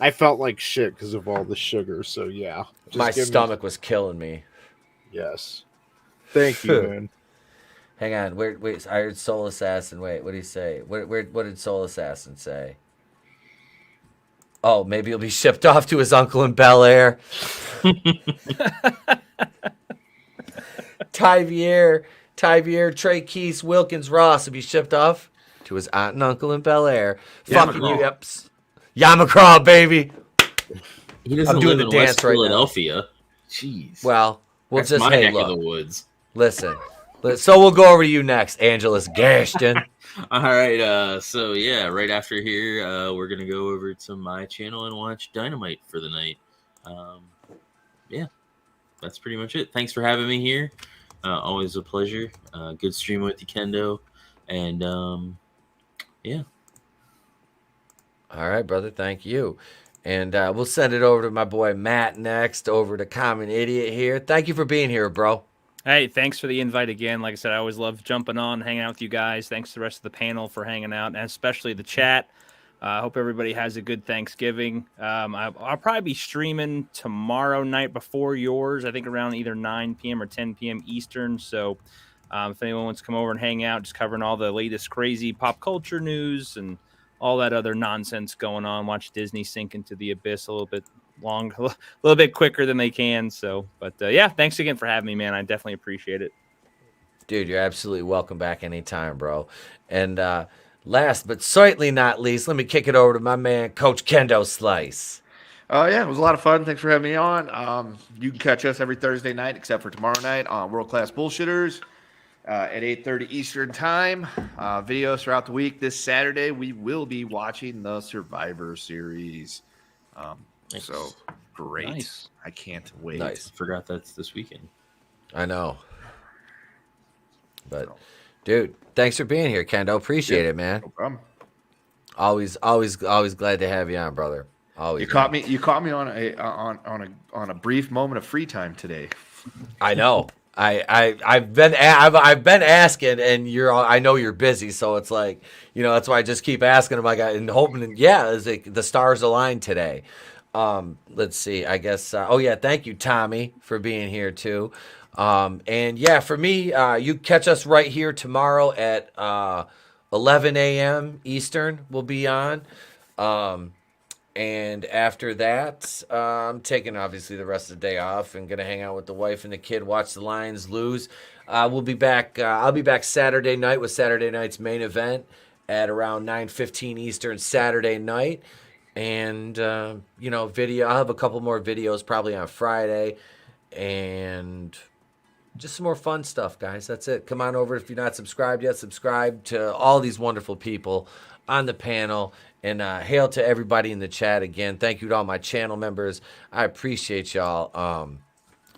I felt like shit because of all the sugar. So yeah, my stomach was killing me. Yes. Thank you, man. Hang on. Wait. I heard Soul Assassin. Wait. What did he say? What did Soul Assassin say? Oh, maybe he'll be shipped off to his uncle in Bel Air. Tyvier, Trey Keys, Wilkins, Ross will be shipped off to his aunt and uncle in Bel Air. Fucking you, yeps. Yamacraw, baby. He doesn't live in West Philadelphia. Jeez. Well, we'll That's just my neck look. of the woods. Listen. So we'll go over to you next, AngelousDraven. All right. So yeah, right after here, we're gonna go over to my channel and watch Dynamite for the night. Yeah, that's pretty much it. Thanks for having me here. Always a pleasure. Good streaming with you, Kendo. And yeah. All right, brother. Thank you. And we'll send it over to my boy Matt next. Over to Common Idiot here. Thank you for being here, bro. Hey, thanks for the invite again. Like I said, I always love jumping on, hanging out with you guys. Thanks to the rest of the panel for hanging out, and especially the chat. I hope everybody has a good Thanksgiving. I'll probably be streaming tomorrow night before yours, I think around either 9 p.m. or 10 p.m. Eastern. So if anyone wants to come over and hang out, just covering all the latest crazy pop culture news and all that other nonsense going on, watch Disney sink into the abyss a little bit quicker than they can. So, but yeah, thanks again for having me, man. I definitely appreciate it. Dude, you're absolutely welcome back anytime, bro. And last but certainly not least, let me kick it over to my man, Coach Kendo Slice. Yeah, it was a lot of fun. Thanks for having me on. You can catch us every Thursday night, except for tomorrow night on World Class Bullshitters at 8:30 Eastern Time. Videos throughout the week. This Saturday, we will be watching the Survivor Series. So great. Nice. I can't wait. Nice. Forgot that's this weekend. I know. But, dude, thanks for being here, Kendo. Appreciate it, man. No problem. Always glad to have you on, brother. Always. You caught me on a brief moment of free time today. I know. I've been asking, and I know you're busy, so it's like, that's why I just keep asking him, and hoping, it's like the stars aligned today. Let's see. I guess. Thank you, Tommy, for being here too. And yeah, for me, you catch us right here tomorrow at 11 a.m. Eastern. We'll be on. And after that, I'm taking obviously the rest of the day off and gonna hang out with the wife and the kid, watch the Lions lose. We'll be back. I'll be back Saturday night with Saturday night's main event at around 9:15 Eastern Saturday night. And video. I'll have a couple more videos probably on Friday, and just some more fun stuff, guys. That's it. Come on over if you're not subscribed yet. Subscribe to all these wonderful people on the panel. And hail to everybody in the chat again. Thank you to all my channel members. I appreciate y'all.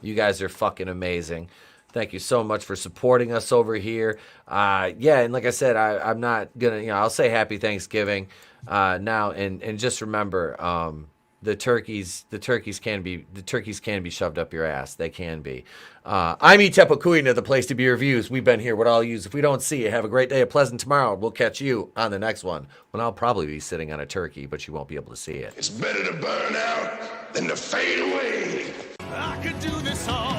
You guys are fucking amazing. Thank you so much for supporting us over here. And like I said, I'm not gonna, I'll say Happy Thanksgiving now, and just remember, the turkeys can be shoved up your ass. They can be. I'm Itepakuina, the place to be reviews. We've been here with all yous. If we don't see you, have a great day, a pleasant tomorrow. We'll catch you on the next one, when I'll probably be sitting on a turkey, but you won't be able to see it. It's better to burn out than to fade away. I could do this all